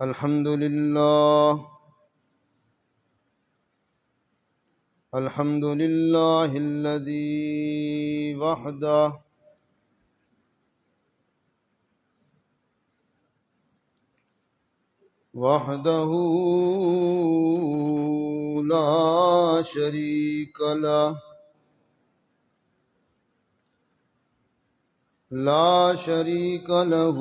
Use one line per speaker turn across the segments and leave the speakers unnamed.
الحمد لله الحمد لله الذي وحده لا شريك له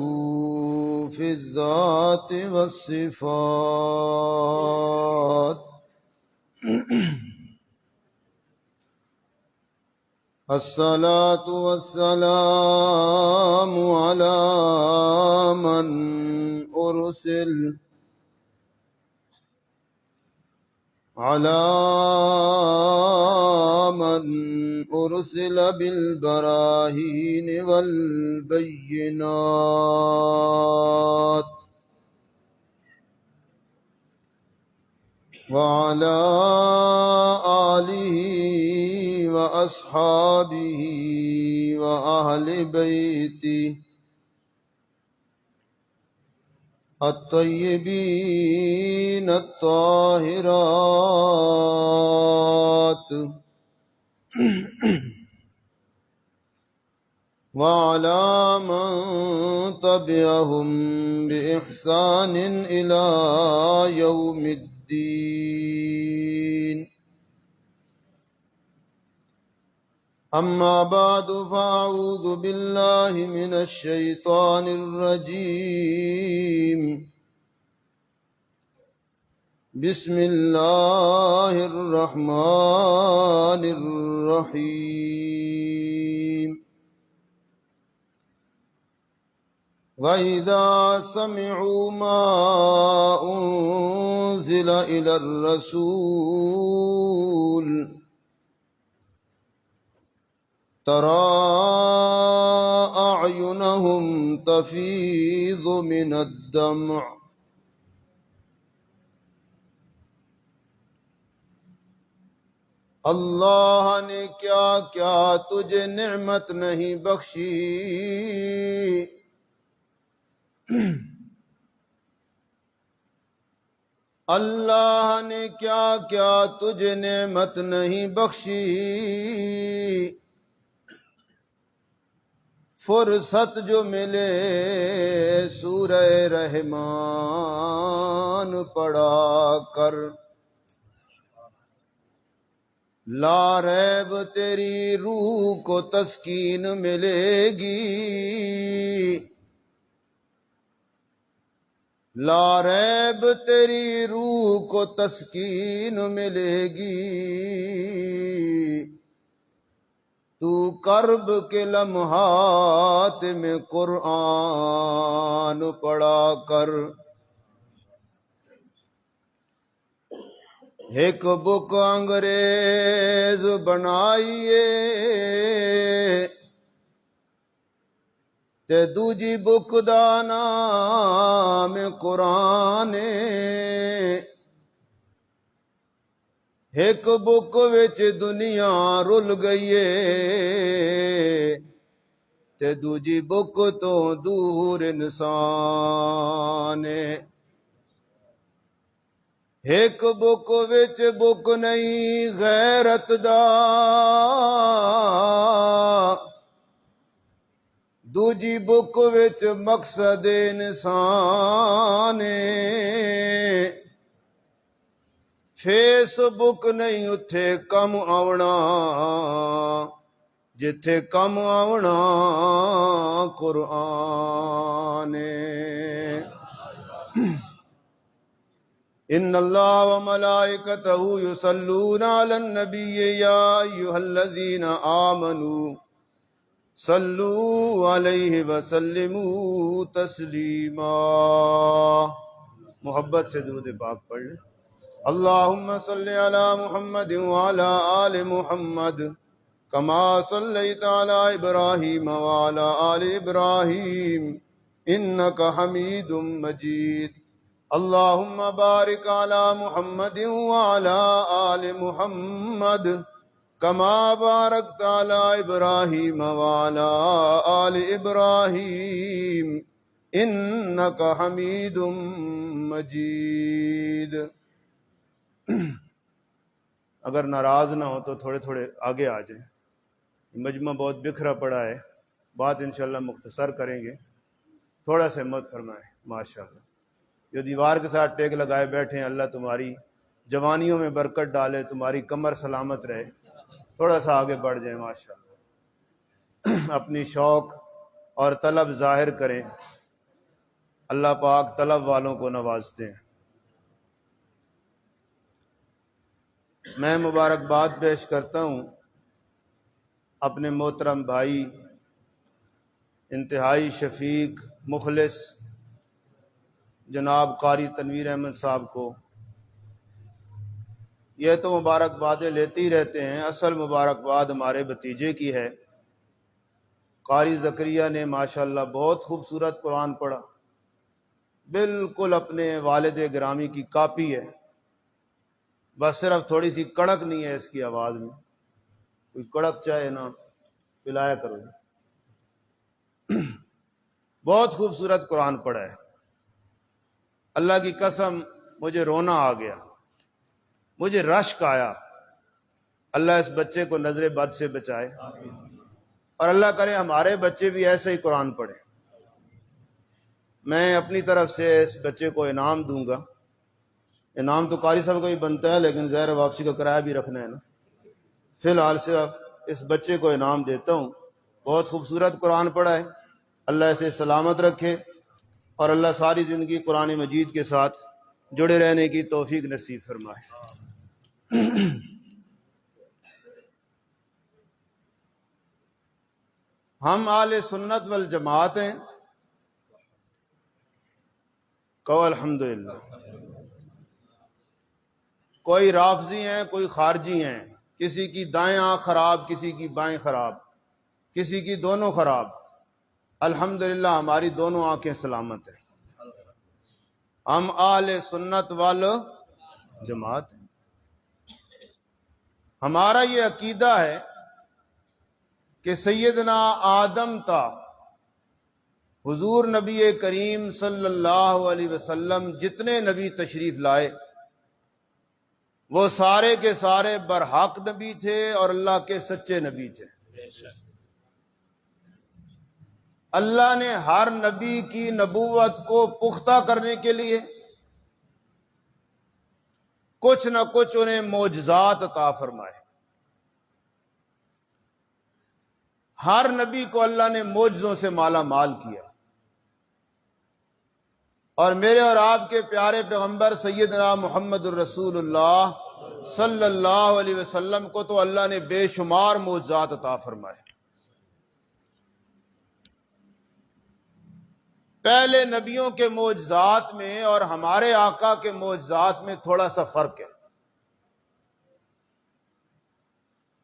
في الذات والصفات. الصلاة والسلام على من أرسل بالبراهين والبينات، وعلى آله وأصحابه وأهل بيته الطيبين الطاهرات، وعلى من تبعهم بإحسان إلى يوم الدين. أما بعد، فأعوذ بالله من الشيطان الرجيم. بسم الله الرحمن الرحيم. وَإِذَا سَمِعُوا مَا أُنزِلَ إِلَى الرَّسُولِ تَرَى أَعْيُنَهُمْ تَفِيضُ مِنَ الدَّمْعِ اللہ نے کیا کیا تجھے نعمت نہیں بخشی، اللہ نے کیا کیا تجھے نعمت نہیں بخشی، فرصت جو ملے سورہ رحمان پڑھا کر، لا ریب تیری روح کو تسکین ملے گی، لا ریب تیری روح کو تسکین ملے گی، تو کرب کے لمحات میں قرآن پڑھا کر، ایک بک انگریز بنائیے تے دوجی بک دا نام قرآن، ایک بک وچ دنیا رل گئی تے دوجی بک تو دور انسان، ایک بک وچ بک نہیں غیرت دا، دوجی بک وچ مقصد انسان، فیس بک نہیں اتھے کم آونا جتھے کم آونا قرآن. ان اللہ وملائکتہ یصلون علی النبی یا ایھا الذین آمنوا صلوا علیہ وسلموا تسلیما. محبت سے درود پاک پڑھ لیں. اللہم صلی علی محمد وعلی آل محمد کما صلیت علی ابراہیم وعلی آل ابراہیم انک حمید مجید. اللہم بارک علی محمد وعلی آل محمد كما باركت على إبراهيم وعلى آل إبراهيم إنك حميد مجيد۔ اگر ناراض نہ ہو تو تھوڑے تھوڑے آگے آ جائیں، مجمع بہت بکھرا پڑا ہے، بات انشاءاللہ مختصر کریں گے، تھوڑا سا ہمت فرمائیں۔ ماشاءاللہ جو دیوار کے ساتھ ٹیک لگائے بیٹھے ہیں، اللہ تمہاری جوانیوں میں برکت ڈالے، تمہاری کمر سلامت رہے، تھوڑا سا آگے بڑھ جائیں ماشاءاللہ۔ اپنی شوق اور طلب ظاہر کریں، اللہ پاک طلب والوں کو نوازتے ہیں۔ میں مبارکباد پیش کرتا ہوں اپنے محترم بھائی، انتہائی شفیق مخلص جناب قاری تنویر احمد صاحب کو۔ یہ تو مبارکبادیں لیتے ہی رہتے ہیں، اصل مبارکباد ہمارے بھتیجے کی ہے۔ قاری زکریا نے ماشاءاللہ بہت خوبصورت قرآن پڑھا، بالکل اپنے والد گرامی کی کاپی ہے، بس صرف تھوڑی سی کڑک نہیں ہے اس کی آواز میں، کوئی کڑک چاہے نہ پلایا کرو۔ بہت خوبصورت قرآن پڑھا ہے، اللہ کی قسم مجھے رونا آ گیا، مجھے رشک آیا۔ اللہ اس بچے کو نظر بد سے بچائے، اور اللہ کرے ہمارے بچے بھی ایسے ہی قرآن پڑھیں۔ میں اپنی طرف سے اس بچے کو انعام دوں گا، انعام تو قاری صاحب کو بھی بنتا ہے، لیکن ظاہر واپسی کا کرایہ بھی رکھنا ہے نا۔ فی الحال صرف اس بچے کو انعام دیتا ہوں، بہت خوبصورت قرآن پڑھا ہے، اللہ اسے سلامت رکھے، اور اللہ ساری زندگی قرآن مجید کے ساتھ جڑے رہنے کی توفیق نصیب فرمائے۔ ہم اہل سنت والجماعت ہیں، کہو الحمدللہ۔ کوئی رافضی ہیں، کوئی خارجی ہیں، کسی کی دائیں آنکھ خراب، کسی کی بائیں خراب، کسی کی دونوں خراب، الحمدللہ ہماری دونوں آنکھیں سلامت ہیں۔ ہم اہل سنت والجماعت ہیں۔ ہمارا یہ عقیدہ ہے کہ سیدنا آدم تا حضور نبی کریم صلی اللہ علیہ وسلم جتنے نبی تشریف لائے، وہ سارے کے سارے برحق نبی تھے اور اللہ کے سچے نبی تھے۔ اللہ نے ہر نبی کی نبوت کو پختہ کرنے کے لیے کچھ نہ کچھ انہیں معجزات عطا فرمائے۔ ہر نبی کو اللہ نے معجزوں سے مالا مال کیا، اور میرے اور آپ کے پیارے پیغمبر سیدنا محمد الرسول اللہ صلی اللہ علیہ وسلم کو تو اللہ نے بے شمار معجزات عطا فرمائے۔ پہلے نبیوں کے معجزات میں اور ہمارے آقا کے معجزات میں تھوڑا سا فرق ہے۔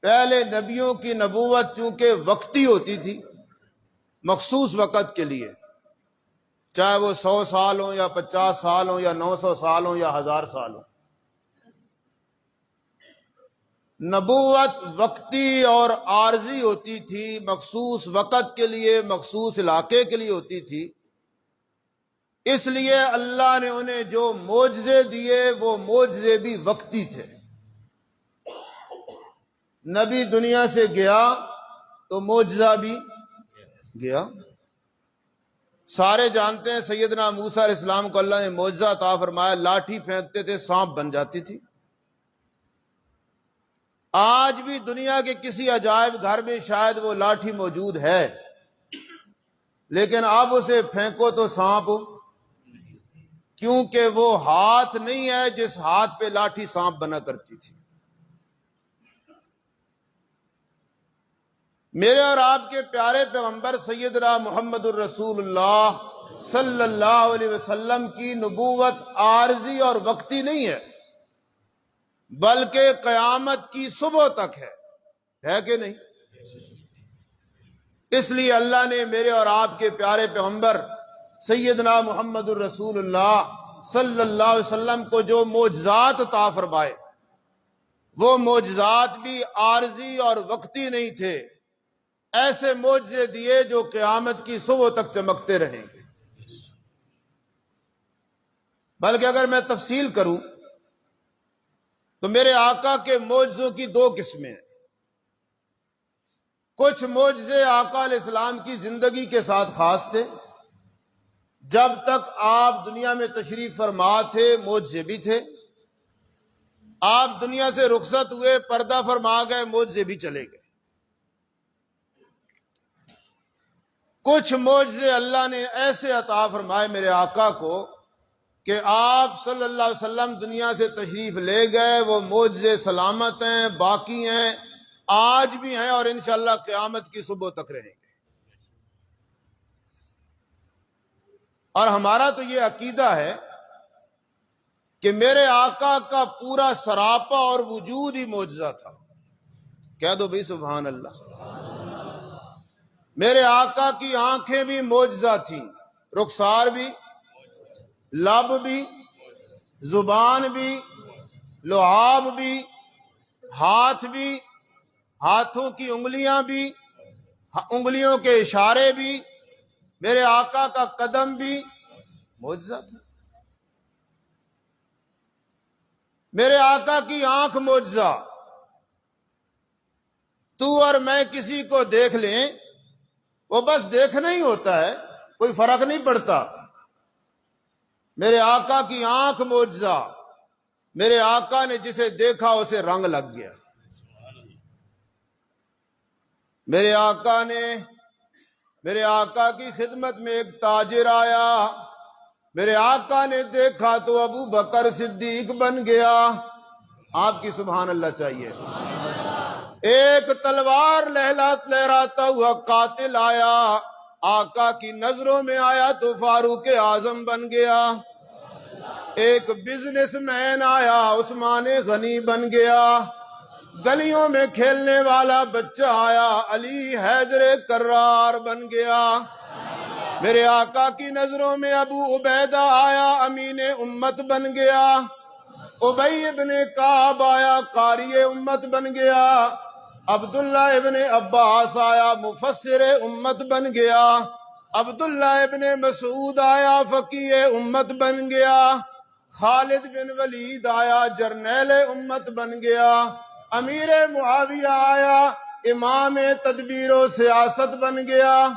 پہلے نبیوں کی نبوت چونکہ وقتی ہوتی تھی، مخصوص وقت کے لیے، چاہے وہ 100 سال ہوں یا 50 سال ہوں یا 900 سال ہوں یا 1000 سال ہوں۔ نبوت وقتی اور عارضی ہوتی تھی، مخصوص وقت کے لیے، مخصوص علاقے کے لیے ہوتی تھی۔ اس لیے اللہ نے انہیں جو معجزے دیے وہ معجزے بھی وقتی تھے۔ نبی دنیا سے گیا تو معجزہ بھی گیا۔ سارے جانتے ہیں سیدنا موسیٰ علیہ السلام کو اللہ نے معجزہ عطا فرمایا، لاٹھی پھینکتے تھے سانپ بن جاتی تھی۔ آج بھی دنیا کے کسی عجائب گھر میں شاید وہ لاٹھی موجود ہے، لیکن اب اسے پھینکو تو سانپ، کیونکہ وہ ہاتھ نہیں ہے جس ہاتھ پہ لاٹھی سانپ بنا کرتی تھی۔ میرے اور آپ کے پیارے پیغمبر سیدنا محمد الرسول اللہ صلی اللہ علیہ وسلم کی نبوت عارضی اور وقتی نہیں ہے، بلکہ قیامت کی صبح تک ہے کہ نہیں؟ اس لیے اللہ نے میرے اور آپ کے پیارے پیغمبر سیدنا محمد الرسول اللہ صلی اللہ علیہ وسلم کو جو معجزات عطا فرمائے وہ معجزات بھی عارضی اور وقتی نہیں تھے، ایسے معجزے دیے جو قیامت کی صبح تک چمکتے رہیں گے۔ بلکہ اگر میں تفصیل کروں تو میرے آقا کے معجزوں کی دو قسمیں ہیں۔ کچھ معجزے آقا علیہ السلام کی زندگی کے ساتھ خاص تھے، جب تک آپ دنیا میں تشریف فرما تھے معجزے بھی تھے، آپ دنیا سے رخصت ہوئے پردہ فرما گئے معجزے بھی چلے گئے۔ کچھ معجزے اللہ نے ایسے عطا فرمائے میرے آقا کو کہ آپ صلی اللہ علیہ وسلم دنیا سے تشریف لے گئے، وہ معجزے سلامت ہیں، باقی ہیں، آج بھی ہیں اور انشاءاللہ قیامت کی صبح تک رہیں گے۔ اور ہمارا تو یہ عقیدہ ہے کہ میرے آقا کا پورا سراپا اور وجود ہی معجزہ تھا۔ کہہ دو بھئی سبحان اللہ۔ میرے آقا کی آنکھیں بھی معجزہ تھیں، رخسار بھی، لب بھی، زبان بھی، لعاب بھی، ہاتھ بھی، ہاتھوں کی انگلیاں بھی، انگلیوں کے اشارے بھی، میرے آقا کا قدم بھی معجزہ تھا۔ میرے آقا کی آنکھ معجزہ، تو اور میں کسی کو دیکھ لیں، وہ بس دیکھنا ہی ہوتا ہے، کوئی فرق نہیں پڑتا۔ میرے آقا کی آنکھ معجزہ، میرے آقا نے جسے دیکھا اسے رنگ لگ گیا۔ میرے آقا کی خدمت میں ایک تاجر آیا، میرے آقا نے دیکھا تو ابو بکر صدیق بن گیا۔ آپ کی سبحان اللہ چاہیے۔ ایک تلوار لہراتا ہوا قاتل آیا، آقا کی نظروں میں آیا تو فاروق اعظم بن گیا۔ ایک بزنس مین آیا، عثمان غنی بن گیا۔ گلیوں میں کھیلنے والا بچہ آیا، علی حیدر کرار بن گیا۔ میرے آقا کی نظروں میں ابو عبیدہ آیا، امین امت بن گیا۔ ابی ابن کعب آیا، قاری امت بن گیا۔ عبداللہ ابن عباس آیا، مفسر امت بن گیا۔ عبداللہ ابن مسعود آیا، فقیہ امت بن گیا۔ خالد بن ولید آیا، جرنیل امت بن گیا۔ امیر معاویہ آیا، امام تدبیر و سیاست بن گیا۔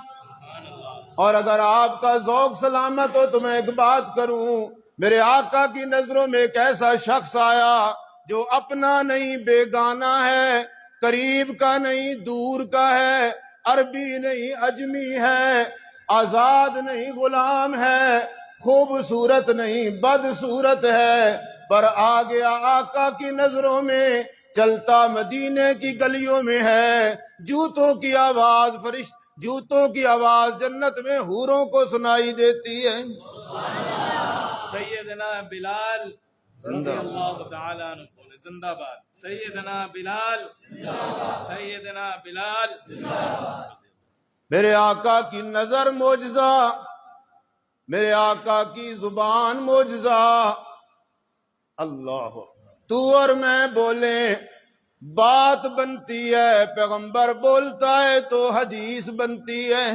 اور اگر آپ کا ذوق سلامت ہو تو میں ایک بات کروں، میرے آقا کی نظروں میں ایک ایسا شخص آیا جو اپنا نہیں بیگانہ ہے، قریب کا نہیں دور کا ہے، عربی نہیں عجمی ہے، آزاد نہیں غلام ہے، خوبصورت نہیں بدصورت ہے، پر آ گیا آقا کی نظروں میں، چلتا مدینے کی گلیوں میں ہے، جوتوں کی آواز جنت میں حوروں کو سنائی دیتی ہے۔
سیدنا بلال رضی اللہ تعالیٰ عنہ، زندہ باد سیدنا بلال، سیدنا بلال۔
میرے آقا کی نظر معجزہ، میرے آقا کی زبان معجزہ۔ اللہ، تو اور میں بولیں بات بنتی ہے، پیغمبر بولتا ہے تو حدیث بنتی ہے۔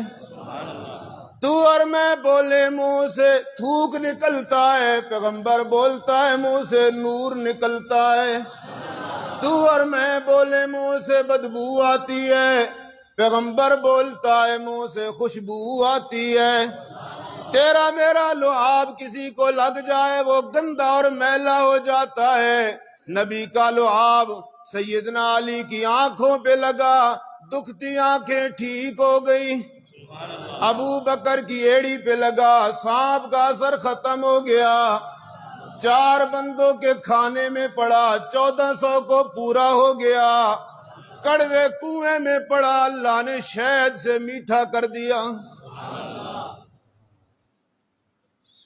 تو اور میں بولے منہ سے تھوک نکلتا ہے، پیغمبر بولتا ہے منہ سے نور نکلتا ہے۔ تو اور میں بولے منہ سے بدبو آتی ہے، پیغمبر بولتا ہے منہ سے خوشبو آتی ہے۔ تیرا میرا لعاب کسی کو لگ جائے وہ گندا اور میلا ہو جاتا ہے، نبی کا لعاب سیدنا علی کی آنکھوں پہ لگا، دکھتی آنکھیں ٹھیک ہو گئی۔ ابو بکر کی ایڑی پہ لگا، سانپ کا اثر ختم ہو گیا۔ 4 بندوں کے کھانے میں پڑا، 1400 کو پورا ہو گیا۔ کڑوے کنویں میں پڑا، اللہ نے شہد سے میٹھا کر دیا۔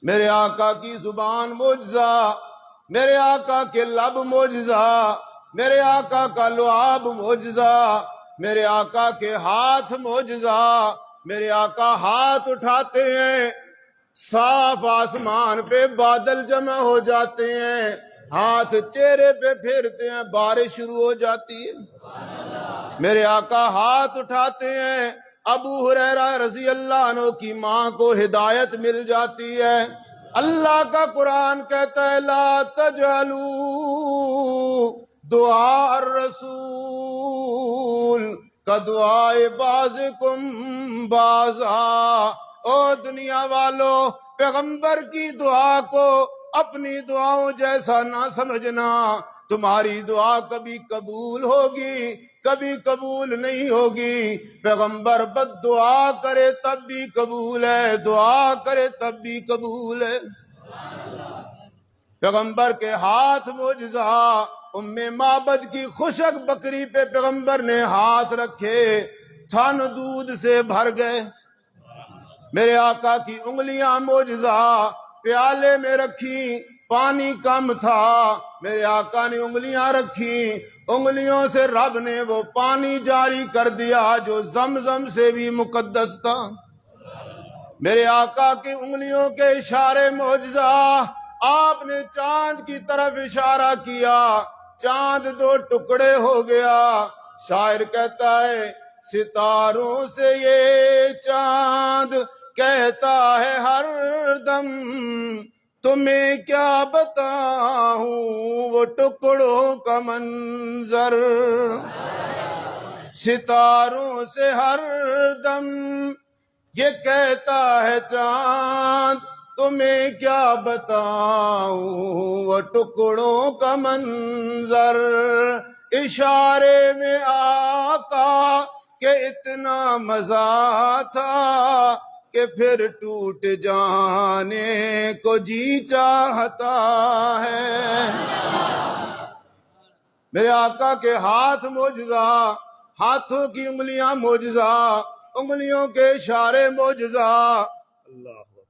میرے آقا کی زبان معجزہ، میرے آقا کے لب معجزہ، میرے آقا کا لعاب معجزہ، میرے آقا کے ہاتھ معجزہ۔ میرے آقا ہاتھ اٹھاتے ہیں، صاف آسمان پہ بادل جمع ہو جاتے ہیں، ہاتھ چہرے پہ پھیرتے ہیں بارش شروع ہو جاتی ہے۔ میرے آقا ہاتھ اٹھاتے ہیں، ابو ہریرہ رضی اللہ عنہ کی ماں کو ہدایت مل جاتی ہے۔ اللہ کا قرآن کہتا ہے لا تجعلوا دعاء الرسول کدعاء بعضکم بعضا۔ او دنیا والو، پیغمبر کی دعا کو اپنی دعاؤں جیسا نہ سمجھنا۔ تمہاری دعا کبھی قبول ہوگی، کبھی قبول نہیں ہوگی۔ پیغمبر بد دعا کرے تب بھی قبول ہے، دعا کرے تب بھی قبول ہے۔ پیغمبر کے ہاتھ معجزہ، ام معبد کی خشک بکری پہ پیغمبر نے ہاتھ رکھے، تھن دودھ سے بھر گئے۔ میرے آقا کی انگلیاں معجزہ، پیالے میں رکھی، پانی کم تھا، میرے آقا نے انگلیاں رکھی، انگلیوں سے رب نے وہ پانی جاری کر دیا جو زمزم سے بھی مقدس تھا۔ میرے آقا کی انگلیوں کے اشارے معجزہ، آپ نے چاند کی طرف اشارہ کیا، چاند دو ٹکڑے ہو گیا۔ شاعر کہتا ہے ستاروں سے یہ چاند کہتا ہے ہر دم، تمہیں کیا بتاؤں وہ ٹکڑوں کا منظر۔ ستاروں سے ہر دم یہ کہتا ہے چاند، تمہیں کیا بتاؤں وہ ٹکڑوں کا منظر۔ اشارے میں آقا کہ اتنا مزہ تھا کہ پھر ٹوٹ جانے کو جی چاہتا ہے۔ میرے آقا کے ہاتھ معجزہ، ہاتھوں کی انگلیاں معجزہ، انگلیوں کے اشارے معجزہ۔ اللہ اکبر۔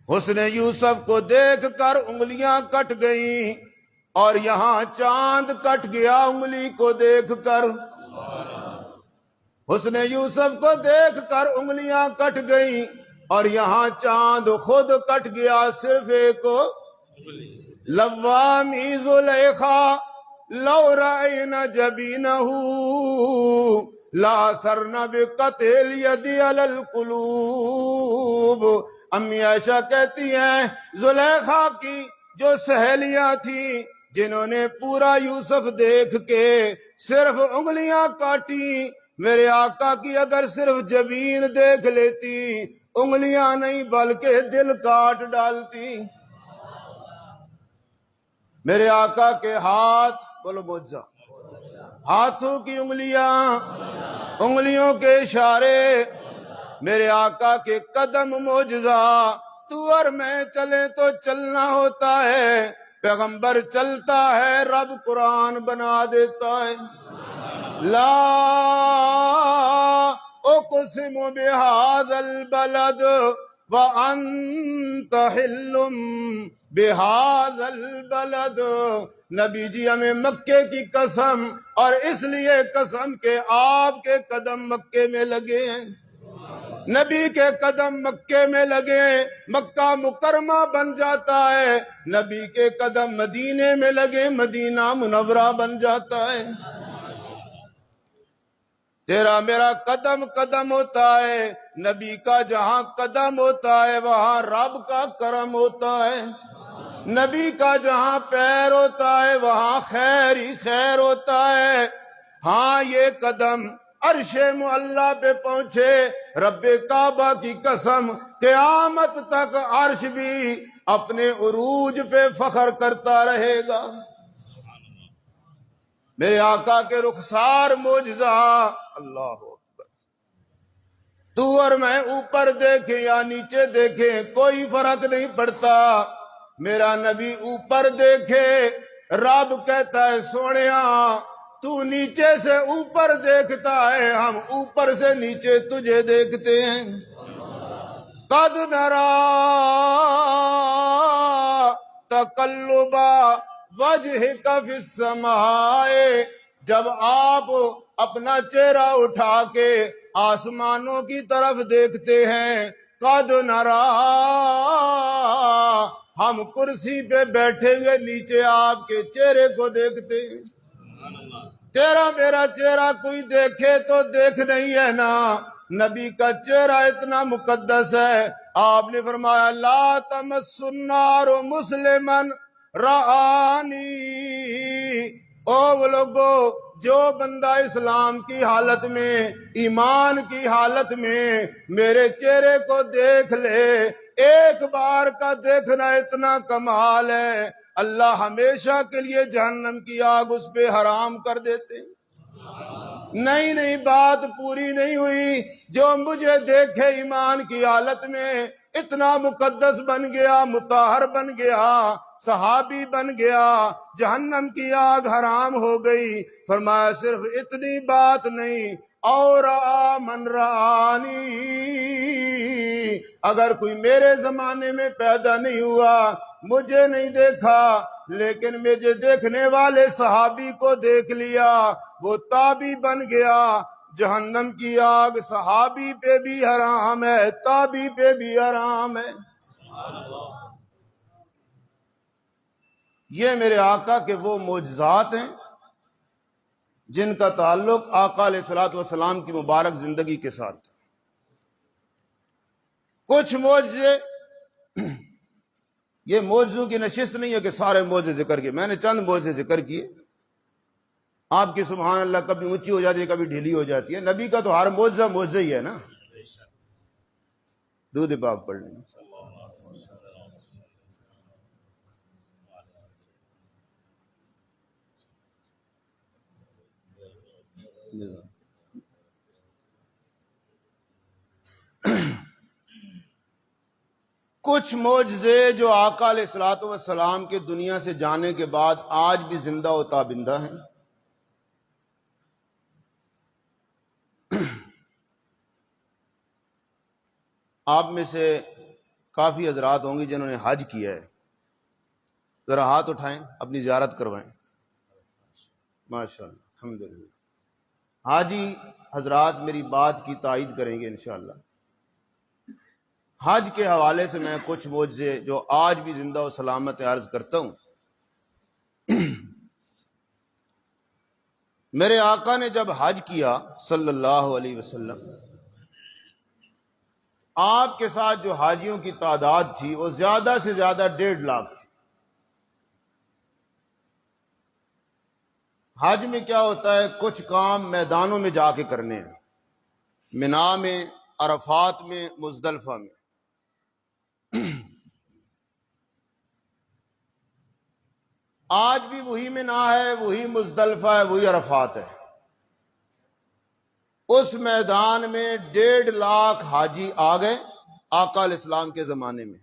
حسن یوسف کو دیکھ کر انگلیاں کٹ گئیں، اور یہاں چاند کٹ گیا انگلی کو دیکھ کر۔ حسن یوسف کو دیکھ کر انگلیاں کٹ گئیں، اور یہاں چاند خود کٹ گیا صرف ایک لوامی زلیخا لو رأینا جبینہ لا سرن بقطع الید علی القلوب۔ امی عائشہ کہتی ہیں زلیخا کی جو سہیلیاں تھیں جنہوں نے پورا یوسف دیکھ کے صرف انگلیاں کاٹی، میرے آقا کی اگر صرف جبین دیکھ لیتی، انگلیاں نہیں بلکہ دل کاٹ ڈالتی۔ میرے آقا کے ہاتھ، بولو معجزہ، ہاتھوں کی انگلیاں، انگلیوں کے اشارے، میرے آقا کے قدم معجزہ۔ تو اور میں چلے تو چلنا ہوتا ہے، پیغمبر چلتا ہے رب قرآن بنا دیتا ہے۔ لا اقسم بہذا البلد وانت حل بہذا البلد۔ نبی جی ہمیں مکے کی قسم، اور اس لیے قسم کہ آپ کے قدم مکے میں لگے ہیں، نبی کے قدم مکے میں لگے، مکہ مکرمہ بن جاتا ہے، نبی کے قدم مدینے میں لگے، مدینہ منورہ بن جاتا ہے۔ تیرا میرا قدم قدم ہوتا ہے، نبی کا جہاں قدم ہوتا ہے وہاں رب کا کرم ہوتا ہے، نبی کا جہاں پیر ہوتا ہے وہاں خیر ہی خیر ہوتا ہے۔ ہاں یہ قدم عرش معلیٰ پہ پہنچے، رب کعبہ کی قسم قیامت تک عرش بھی اپنے عروج پہ فخر کرتا رہے گا۔ میرے آقا کے رخسار معجزہ، اللہ اکبر۔ تو اور میں اوپر دیکھیں یا نیچے دیکھیں کوئی فرق نہیں پڑتا، میرا نبی اوپر دیکھے رب کہتا ہے سونیا تو نیچے سے اوپر دیکھتا ہے، ہم اوپر سے نیچے تجھے دیکھتے ہیں۔ قد نرا تقلب وجہک فی السماء، جب آپ اپنا چہرہ اٹھا کے آسمانوں کی طرف دیکھتے ہیں، قد نرا، ہم کرسی پہ بیٹھے ہوئے نیچے آپ کے چہرے کو دیکھتے ہیں. تیرا میرا چہرہ کوئی دیکھے تو دیکھ نہیں ہے نا. نبی کا چہرہ اتنا مقدس ہے. آپ نے فرمایا لا تمس النار مسلمن رآنی. او وہ لوگو جو بندہ اسلام کی حالت میں، ایمان کی حالت میں میرے چہرے کو دیکھ لے، ایک بار کا دیکھنا اتنا کمال ہے، اللہ ہمیشہ کے لیے جہنم کی آگ اس پہ حرام کر دیتے. نہیں بات پوری نہیں ہوئی. جو مجھے دیکھے ایمان کی حالت میں اتنا مقدس بن گیا، مطہر بن گیا، صحابی بن گیا، جہنم کی آگ حرام ہو گئی. فرمایا صرف اتنی بات نہیں، اور من رانی، اگر کوئی میرے زمانے میں پیدا نہیں ہوا، مجھے نہیں دیکھا، لیکن مجھے دیکھنے والے صحابی کو دیکھ لیا، وہ تابی بن گیا. جہنم کی آگ صحابی پہ بھی حرام ہے، تابی پہ بھی حرام ہے. یہ میرے آقا کے وہ معجزات ہیں جن کا تعلق آقا علیہ الصلوۃ والسلام کی مبارک زندگی کے ساتھ تھا. کچھ معجزے، یہ معجزوں کی نشست نہیں ہے کہ سارے معجزے ذکر کیے، میں نے چند معجزے ذکر کیے. آپ کی سبحان اللہ کبھی اونچی ہو جاتی ہے، کبھی ڈھیلی ہو جاتی ہے. نبی کا تو ہر معجزہ معجزہ ہی ہے نا. دودھ پاک پڑھ لیں. کچھ معجزے جو آقا علیہ الصلوۃ والسلام کے دنیا سے جانے کے بعد آج بھی زندہ و تابندہ ہیں. آپ میں سے کافی حضرات ہوں گے جنہوں نے حج کیا ہے، ذرا ہاتھ اٹھائیں، اپنی زیارت کروائیں. ماشاءاللہ الحمدللہ. حاجی حضرات میری بات کی تائید کریں گے انشاءاللہ. حج کے حوالے سے میں کچھ معجزے جو آج بھی زندہ و سلامت عرض کرتا ہوں. میرے آقا نے جب حج کیا صلی اللہ علیہ وسلم، آپ کے ساتھ جو حاجیوں کی تعداد تھی وہ زیادہ سے زیادہ 1.5 لاکھ تھی. حج میں کیا ہوتا ہے، کچھ کام میدانوں میں جا کے کرنے ہیں، منا میں، عرفات میں، مزدلفہ میں. آج بھی وہی منا ہے، وہی مزدلفہ ہے، وہی عرفات ہے. اس میدان میں 1.5 لاکھ حاجی آ گئے آقا علیہ السلام کے زمانے میں.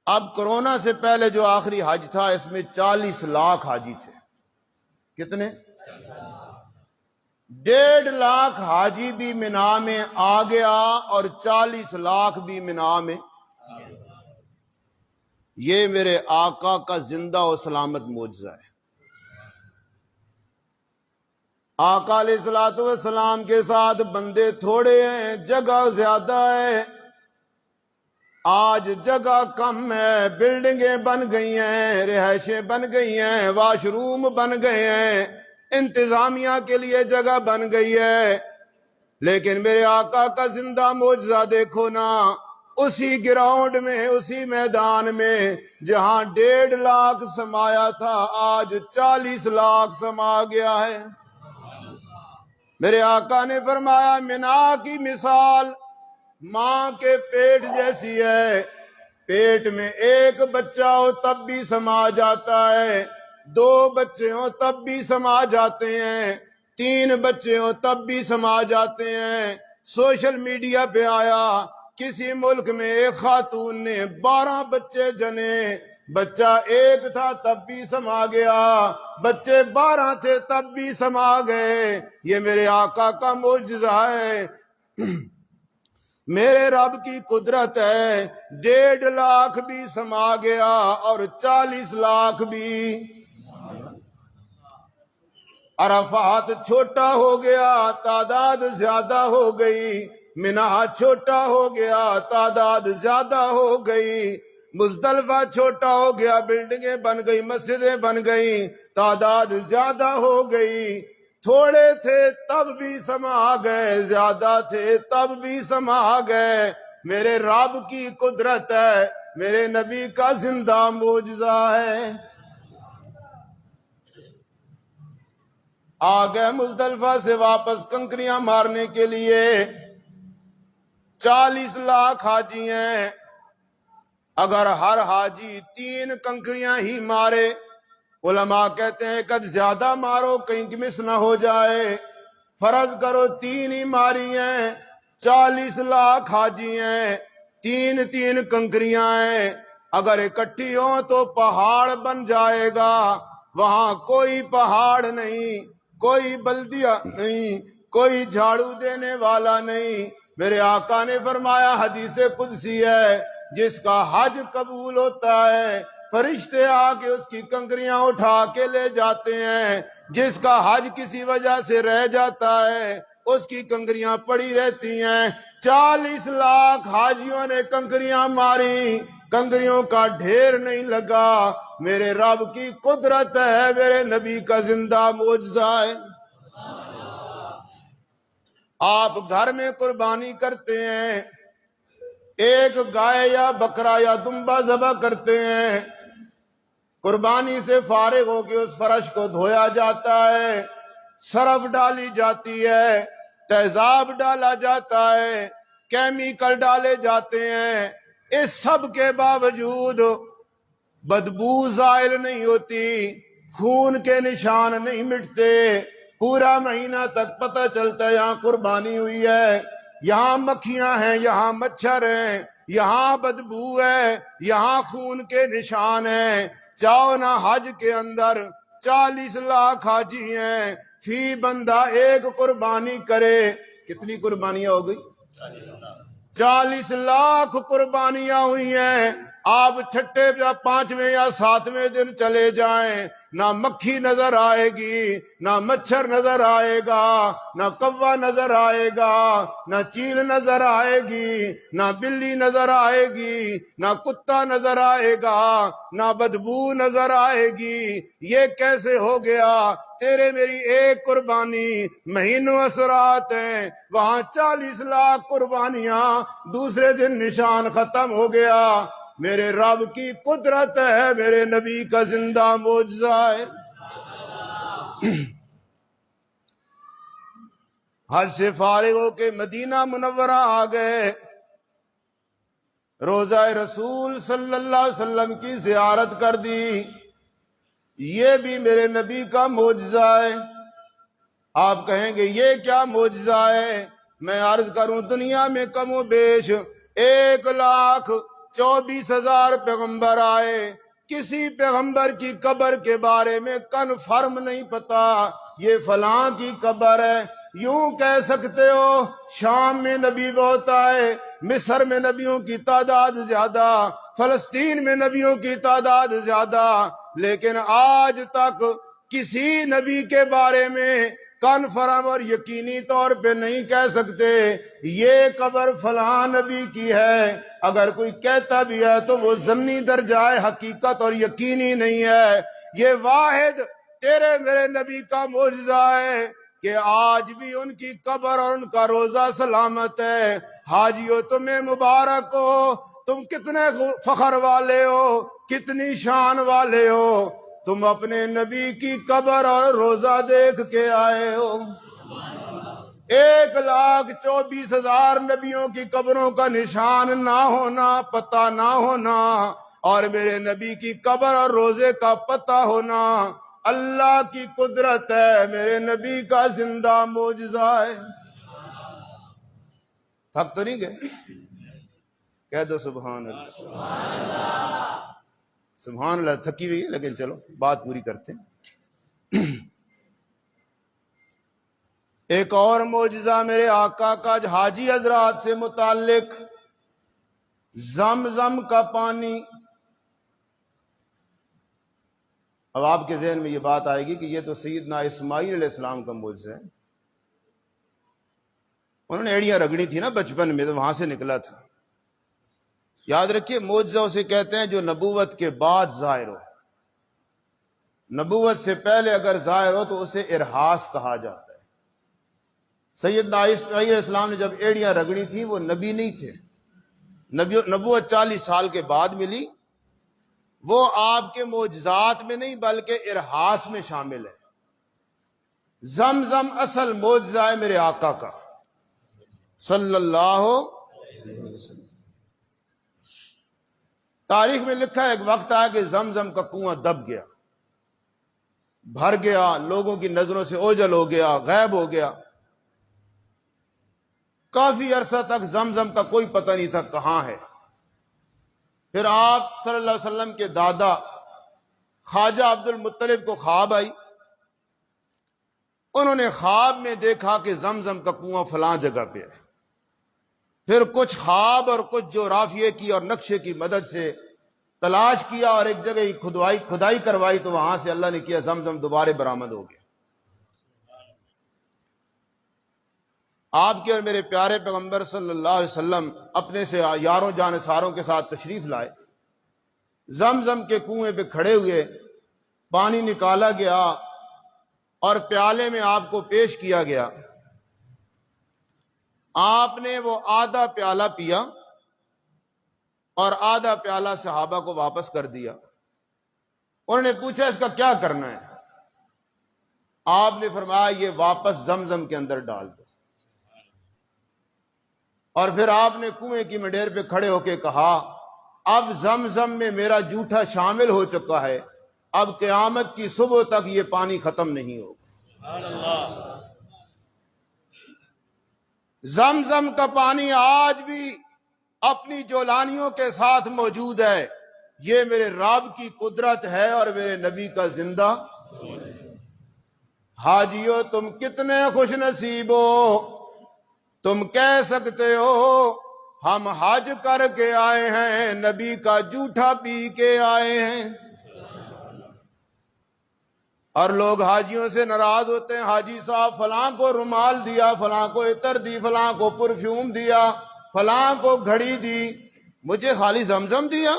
اب کرونا سے پہلے جو آخری حج تھا اس میں 40 لاکھ حاجی تھے. کتنے؟ 1.5 لاکھ حاجی بھی منا میں آ گیا اور 40 لاکھ بھی منا میں. یہ میرے آقا کا زندہ و سلامت معجزہ ہے. آقا علیہ الصلوۃ والسلام کے ساتھ بندے تھوڑے ہیں، جگہ زیادہ ہے. آج جگہ کم ہے، بلڈنگیں بن گئی ہیں، رہائشیں بن گئی ہیں، واش روم بن گئے ہیں، انتظامیہ کے لیے جگہ بن گئی ہے. لیکن میرے آقا کا زندہ معجزہ دیکھو نا، اسی گراؤنڈ میں، اسی میدان میں جہاں 1.5 لاکھ سمایا تھا آج 40 لاکھ سما گیا ہے. میرے آقا نے فرمایا منا کی مثال ماں کے پیٹ جیسی ہے. پیٹ میں ایک بچہ ہو تب بھی سما جاتا ہے، 2 بچے ہوں تب بھی سما جاتے ہیں، 3 بچے ہوں تب بھی سما جاتے ہیں. سوشل میڈیا پہ آیا کسی ملک میں ایک خاتون نے 12 بچے جنے، بچہ ایک تھا تب بھی سما گیا، بچے 12 تھے تب بھی سما گئے. یہ میرے آقا کا معجزہ ہے، میرے رب کی قدرت ہے. 1.5 لاکھ بھی سما گیا اور 40 لاکھ بھی. عرفات چھوٹا ہو گیا، تعداد زیادہ ہو گئی، منہا چھوٹا ہو گیا تعداد زیادہ ہو گئی، مزدلفہ چھوٹا ہو گیا بلڈنگیں بن گئی، مسجدیں بن گئی، تعداد زیادہ ہو گئی، تھوڑے تھے تب بھی سما گئے، زیادہ تھے تب بھی سما گئے، میرے رب کی قدرت ہے، میرے نبی کا زندہ معجزہ ہے۔ آ گئے مزدلفہ سے واپس کنکریاں مارنے کے لیے، 40 لاکھ حاجی ہیں، اگر ہر حاجی 3 کنکریاں ہی مارے، علماء کہتے ہیں کہ زیادہ مارو کہیں مس نہ ہو جائے، فرض کرو 3 ہی ماری ہیں، 40 لاکھ حاجی ہیں، 3 کنکریاں ہیں، اگر اکٹھی ہوں تو پہاڑ بن جائے گا، وہاں کوئی پہاڑ نہیں، کوئی بلدیہ نہیں، کوئی جھاڑو دینے والا نہیں۔ میرے آقا نے فرمایا، حدیث قدسی ہے، جس کا حج قبول ہوتا ہے فرشتے آ کے اس کی کنکریاں اٹھا کے لے جاتے ہیں، جس کا حج کسی وجہ سے رہ جاتا ہے اس کی کنکریاں پڑی رہتی ہیں۔ 40 لاکھ حاجیوں نے کنکریاں ماری، کنکریوں کا ڈھیر نہیں لگا، میرے رب کی قدرت ہے، میرے نبی کا زندہ معجزہ ہے۔ آپ گھر میں قربانی کرتے ہیں، ایک گائے یا بکرا یا دمبا ذبح کرتے ہیں، قربانی سے فارغ ہو کے اس فرش کو دھویا جاتا ہے، سرف ڈالی جاتی ہے، تیزاب ڈالا جاتا ہے، کیمیکل ڈالے جاتے ہیں، اس سب کے باوجود بدبو زائل نہیں ہوتی، خون کے نشان نہیں مٹتے، پورا مہینہ تک پتہ چلتا ہے یہاں قربانی ہوئی ہے، یہاں مکھیاں ہیں، یہاں مچھر ہیں، یہاں بدبو ہے، یہاں خون کے نشان ہیں۔ جاؤ نہ حج کے اندر 40 لاکھ حاجی ہیں، فی بندہ ایک قربانی کرے، کتنی قربانیاں ہو گئی؟ 40 لاکھ قربانیاں ہوئی ہیں۔ آپ چھٹے یا 5ویں یا 7ویں دن چلے جائیں، نہ مکھی نظر آئے گی، نہ مچھر نظر آئے گا، نہ کوا نظر آئے گا، نہ چیل نظر آئے گی، نہ بلی نظر آئے گی، نہ کتا نظر آئے گا، نہ بدبو نظر آئے گی۔ یہ کیسے ہو گیا؟ تیرے میری ایک قربانی، مہینوں اثرات ہیں، وہاں 40 لاکھ قربانیاں، دوسرے دن نشان ختم ہو گیا۔ میرے رب کی قدرت ہے، میرے نبی کا زندہ معجزہ ہے۔ حج سے فارغ ہو کے مدینہ منورہ آ گئے، روضہ رسول صلی اللہ علیہ وسلم کی زیارت کر دی، یہ بھی میرے نبی کا معجزہ ہے۔ آپ کہیں گے یہ کیا معجزہ ہے؟ میں عرض کروں، دنیا میں کم و بیش 1,24,000 پیغمبر آئے، کسی پیغمبر کی قبر کے بارے میں کنفرم نہیں پتا یہ فلاں کی قبر ہے۔ یوں کہہ سکتے ہو شام میں نبی بہت آئے، مصر میں نبیوں کی تعداد زیادہ، فلسطین میں نبیوں کی تعداد زیادہ، لیکن آج تک کسی نبی کے بارے میں کنفرم اور یقینی طور پہ نہیں کہہ سکتے یہ قبر فلاں نبی کی ہے۔ اگر کوئی کہتا بھی ہے تو وہ ضمنی درجہ ہے، حقیقت اور یقینی نہیں ہے۔ یہ واحد تیرے میرے نبی کا معجزہ ہے کہ آج بھی ان کی قبر اور ان کا روضہ سلامت ہے۔ حاجیو تمہیں مبارک ہو، تم کتنے فخر والے ہو، کتنی شان والے ہو، تم اپنے نبی کی قبر اور روضہ دیکھ کے آئے ہو۔ 1,24,000 نبیوں کی قبروں کا نشان نہ ہونا، پتہ نہ ہونا، اور میرے نبی کی قبر اور روضے کا پتہ ہونا اللہ کی قدرت ہے، میرے نبی کا زندہ معجزہ ہے۔ تھک تو نہیں گئے؟ کہہ دو سبحان اللہ۔ سبحان اللہ، تھکی ہوئی ہے لیکن چلو بات پوری کرتے ہیں۔ ایک اور معجزہ میرے آقا کا حاجی حضرات سے متعلق، زمزم کا پانی۔ اب آپ کے ذہن میں یہ بات آئے گی کہ یہ تو سیدنا اسماعیل علیہ السلام کا معجزہ ہے، انہوں نے ایڑیاں رگڑی تھی نا بچپن میں، تو وہاں سے نکلا تھا۔ یاد رکھیے معجزہ اسے کہتے ہیں جو نبوت کے بعد ظاہر ہو، نبوت سے پہلے اگر ظاہر ہو تو اسے ارہاس کہا جاتا ہے۔ سیدنا عیسیٰ علیہ السلام نے جب ایڑیاں رگڑی تھی وہ نبی نہیں تھے، نبوت 40 سال کے بعد ملی، وہ آپ کے معجزات میں نہیں بلکہ ارہاس میں شامل ہے۔ زمزم اصل معجزہ ہے میرے آقا کا صلی اللہ علیہ وسلم۔ تاریخ میں لکھا ہے ایک وقت آیا کہ زمزم کا کنواں دب گیا، بھر گیا، لوگوں کی نظروں سے اوجھل ہو گیا، غائب ہو گیا۔ کافی عرصہ تک زمزم کا کوئی پتہ نہیں تھا کہاں ہے۔ پھر آپ صلی اللہ علیہ وسلم کے دادا خواجہ عبد المطلب کو خواب آئی، انہوں نے خواب میں دیکھا کہ زمزم کا کنواں فلاں جگہ پہ ہے۔ پھر کچھ خواب اور کچھ جغرافیے کی اور نقشے کی مدد سے تلاش کیا اور ایک جگہ کھدائی کروائی، تو وہاں سے اللہ نے کیا زمزم دوبارہ برآمد ہو گیا۔ آپ کے اور میرے پیارے پیغمبر صلی اللہ علیہ وسلم اپنے سے یاروں جانثاروں کے ساتھ تشریف لائے، زمزم کے کنویں پہ کھڑے ہوئے، پانی نکالا گیا اور پیالے میں آپ کو پیش کیا گیا۔ آپ نے وہ آدھا پیالہ پیا اور آدھا پیالہ صحابہ کو واپس کر دیا۔ انہوں نے پوچھا اس کا کیا کرنا ہے؟ آپ نے فرمایا یہ واپس زمزم کے اندر ڈال دو۔ اور پھر آپ نے کنویں کی منڈیر پہ کھڑے ہو کے کہا اب زمزم میں میرا جوٹھا شامل ہو چکا ہے، اب قیامت کی صبح تک یہ پانی ختم نہیں ہوگا۔
سبحان اللہ۔
زمزم کا پانی آج بھی اپنی جولانیوں کے ساتھ موجود ہے۔ یہ میرے رب کی قدرت ہے اور میرے نبی کا زندہ۔ حاجیو تم کتنے خوش نصیب ہو، تم کہہ سکتے ہو ہم حج کر کے آئے ہیں، نبی کا جوٹھا پی کے آئے ہیں۔ اور لوگ حاجیوں سے ناراض ہوتے ہیں، حاجی صاحب فلاں کو رومال دیا، فلاں کو عطر دی، فلاں کو پرفیوم دیا، فلاں کو گھڑی دی، مجھے خالی زمزم دیا۔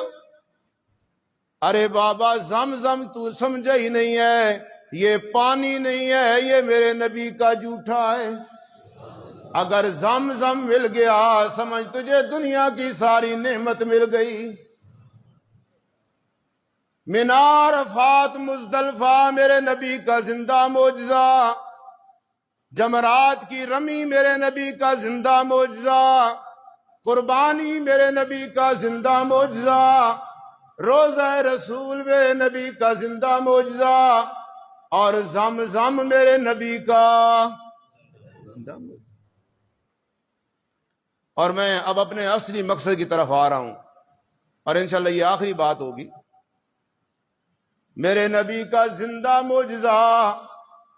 ارے بابا زمزم تو سمجھا ہی نہیں ہے، یہ پانی نہیں ہے، یہ میرے نبی کا جوٹھا ہے۔ اگر زمزم مل گیا سمجھ تجھے دنیا کی ساری نعمت مل گئی۔ مینار عرفات مزدلفہ میرے نبی کا زندہ معجزہ، جمرات کی رمی میرے نبی کا زندہ معجزہ، قربانی میرے نبی کا زندہ معجزہ، روزہ رسول میرے نبی کا زندہ معجزہ، اور زمزم میرے نبی کا زندہ معجزہ۔ اور میں اب اپنے اصلی مقصد کی طرف آ رہا ہوں، اور انشاءاللہ یہ آخری بات ہوگی۔ میرے نبی کا زندہ معجزہ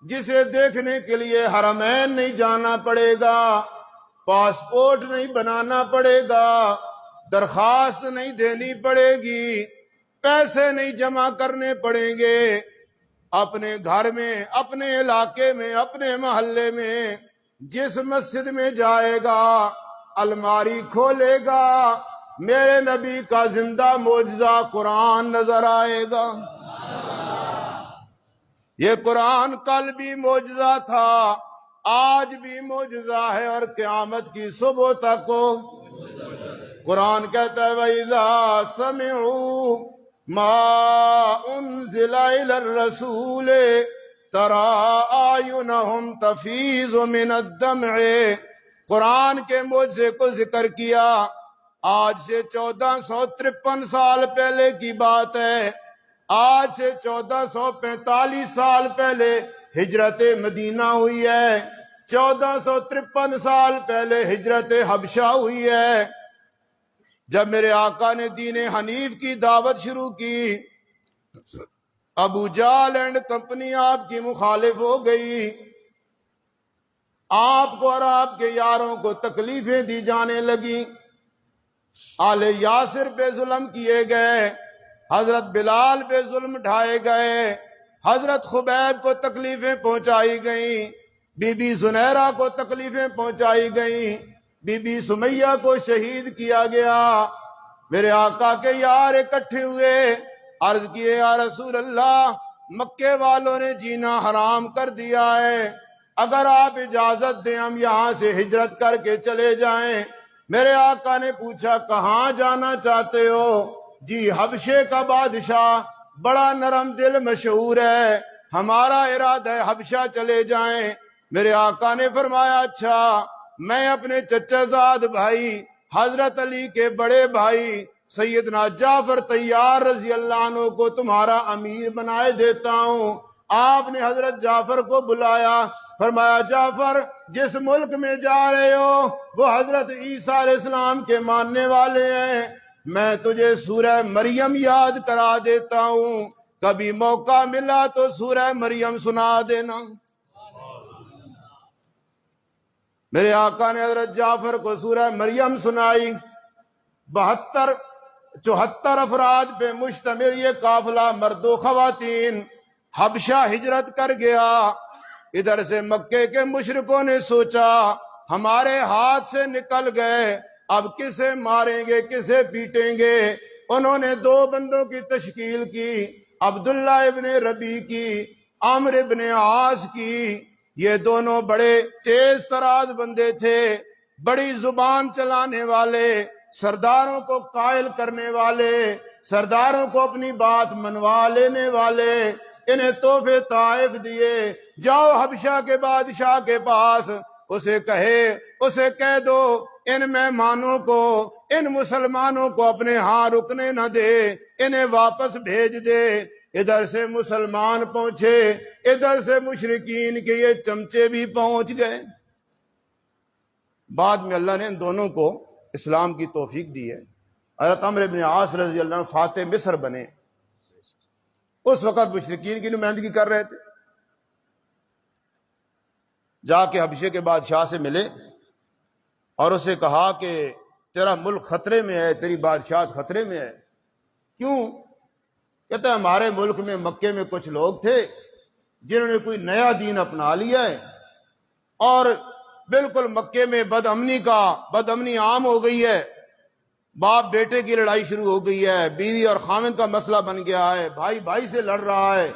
جسے دیکھنے کے لیے حرمین نہیں جانا پڑے گا، پاسپورٹ نہیں بنانا پڑے گا، درخواست نہیں دینی پڑے گی، پیسے نہیں جمع کرنے پڑیں گے، اپنے گھر میں، اپنے علاقے میں، اپنے محلے میں جس مسجد میں جائے گا الماری کھولے گا میرے نبی کا زندہ معجزہ قرآن نظر آئے گا۔ یہ قرآن کل بھی معجزہ تھا، آج بھی معجزہ ہے، اور قیامت کی صبح تک قرآن کہتا ہے وَإِذَا سَمِعُوا مَا أُنزِلَ إِلَى الرَّسُولِ تَرَىٰ أَعْيُنَهُمْ تَفِيضُ مِنَ الدَّمْعِ۔ قرآن کے معجزے کو ذکر کیا، آج سے 1453 سال پہلے کی بات ہے، آج سے 1445 سال پہلے ہجرت مدینہ ہوئی ہے، 1453 سال پہلے ہجرت حبشہ ہوئی ہے۔ جب میرے آقا نے دین حنیف کی دعوت شروع کی، ابو جہل اینڈ کمپنی آپ کی مخالف ہو گئی، آپ کو اور آپ کے یاروں کو تکلیفیں دی جانے لگیں، آل یاسر پہ ظلم کیے گئے، حضرت بلال پہ ظلم ڈھائے گئے، حضرت خبیب کو تکلیفیں پہنچائی گئیں، بی بی زنیرہ کو تکلیفیں پہنچائی گئیں، بی بی سمیہ کو شہید کیا گیا۔ میرے آقا کے یار اکٹھے ہوئے، عرض کیے یا رسول اللہ، مکے والوں نے جینا حرام کر دیا ہے، اگر آپ اجازت دیں ہم یہاں سے ہجرت کر کے چلے جائیں۔ میرے آقا نے پوچھا کہاں جانا چاہتے ہو؟ جی حبشے کا بادشاہ بڑا نرم دل مشہور ہے، ہمارا ارادہ ہے حبشہ چلے جائیں۔ میرے آقا نے فرمایا اچھا، میں اپنے چچا زاد بھائی حضرت علی کے بڑے بھائی سیدنا جعفر طیار رضی اللہ عنہ کو تمہارا امیر بنائے دیتا ہوں۔ آپ نے حضرت جعفر کو بلایا، فرمایا جعفر جس ملک میں جا رہے ہو وہ حضرت عیسیٰ علیہ السلام کے ماننے والے ہیں، میں تجھے سورہ مریم یاد کرا دیتا ہوں، کبھی موقع ملا تو سورہ مریم سنا دینا۔ میرے آقا نے حضرت جعفر کو سورہ مریم سنائی۔ 74 افراد پہ مشتمل یہ قافلہ مرد و خواتین حبشہ ہجرت کر گیا۔ ادھر سے مکے کے مشرکوں نے سوچا ہمارے ہاتھ سے نکل گئے، اب کسے ماریں گے کسے پیٹیں گے؟ انہوں نے 2 بندوں کی تشکیل کی، عبداللہ ابن ربی کی، عمرو ابن عاص کی۔ یہ دونوں بڑے تیز تراز بندے تھے، بڑی زبان چلانے والے، سرداروں کو قائل کرنے والے، سرداروں کو اپنی بات منوا لینے والے۔ انہیں تحفے طائف دیے، جاؤ حبشہ کے بادشاہ کے پاس، اسے کہہ دو ان مہمانوں کو، ان مسلمانوں کو اپنے ہاں رکنے نہ دے، انہیں واپس بھیج دے۔ ادھر سے مسلمان پہنچے، ادھر سے مشرکین کے یہ چمچے بھی پہنچ گئے۔ بعد میں اللہ نے ان دونوں کو اسلام کی توفیق دی ہے۔ حضرت عمرو بن عاص رضی اللہ عنہ فاتح مصر بنے، اس وقت مشرکین کی نمائندگی کر رہے تھے۔ جا کے حبشے کے بادشاہ سے ملے اور اسے کہا کہ تیرا ملک خطرے میں ہے، تیری بادشاہت خطرے میں ہے۔ کیوں؟ کہتا ہے ہمارے ملک میں مکے میں کچھ لوگ تھے جنہوں نے کوئی نیا دین اپنا لیا ہے، اور بالکل مکے میں بد امنی عام ہو گئی ہے، باپ بیٹے کی لڑائی شروع ہو گئی ہے، بیوی اور خاوند کا مسئلہ بن گیا ہے، بھائی بھائی سے لڑ رہا ہے،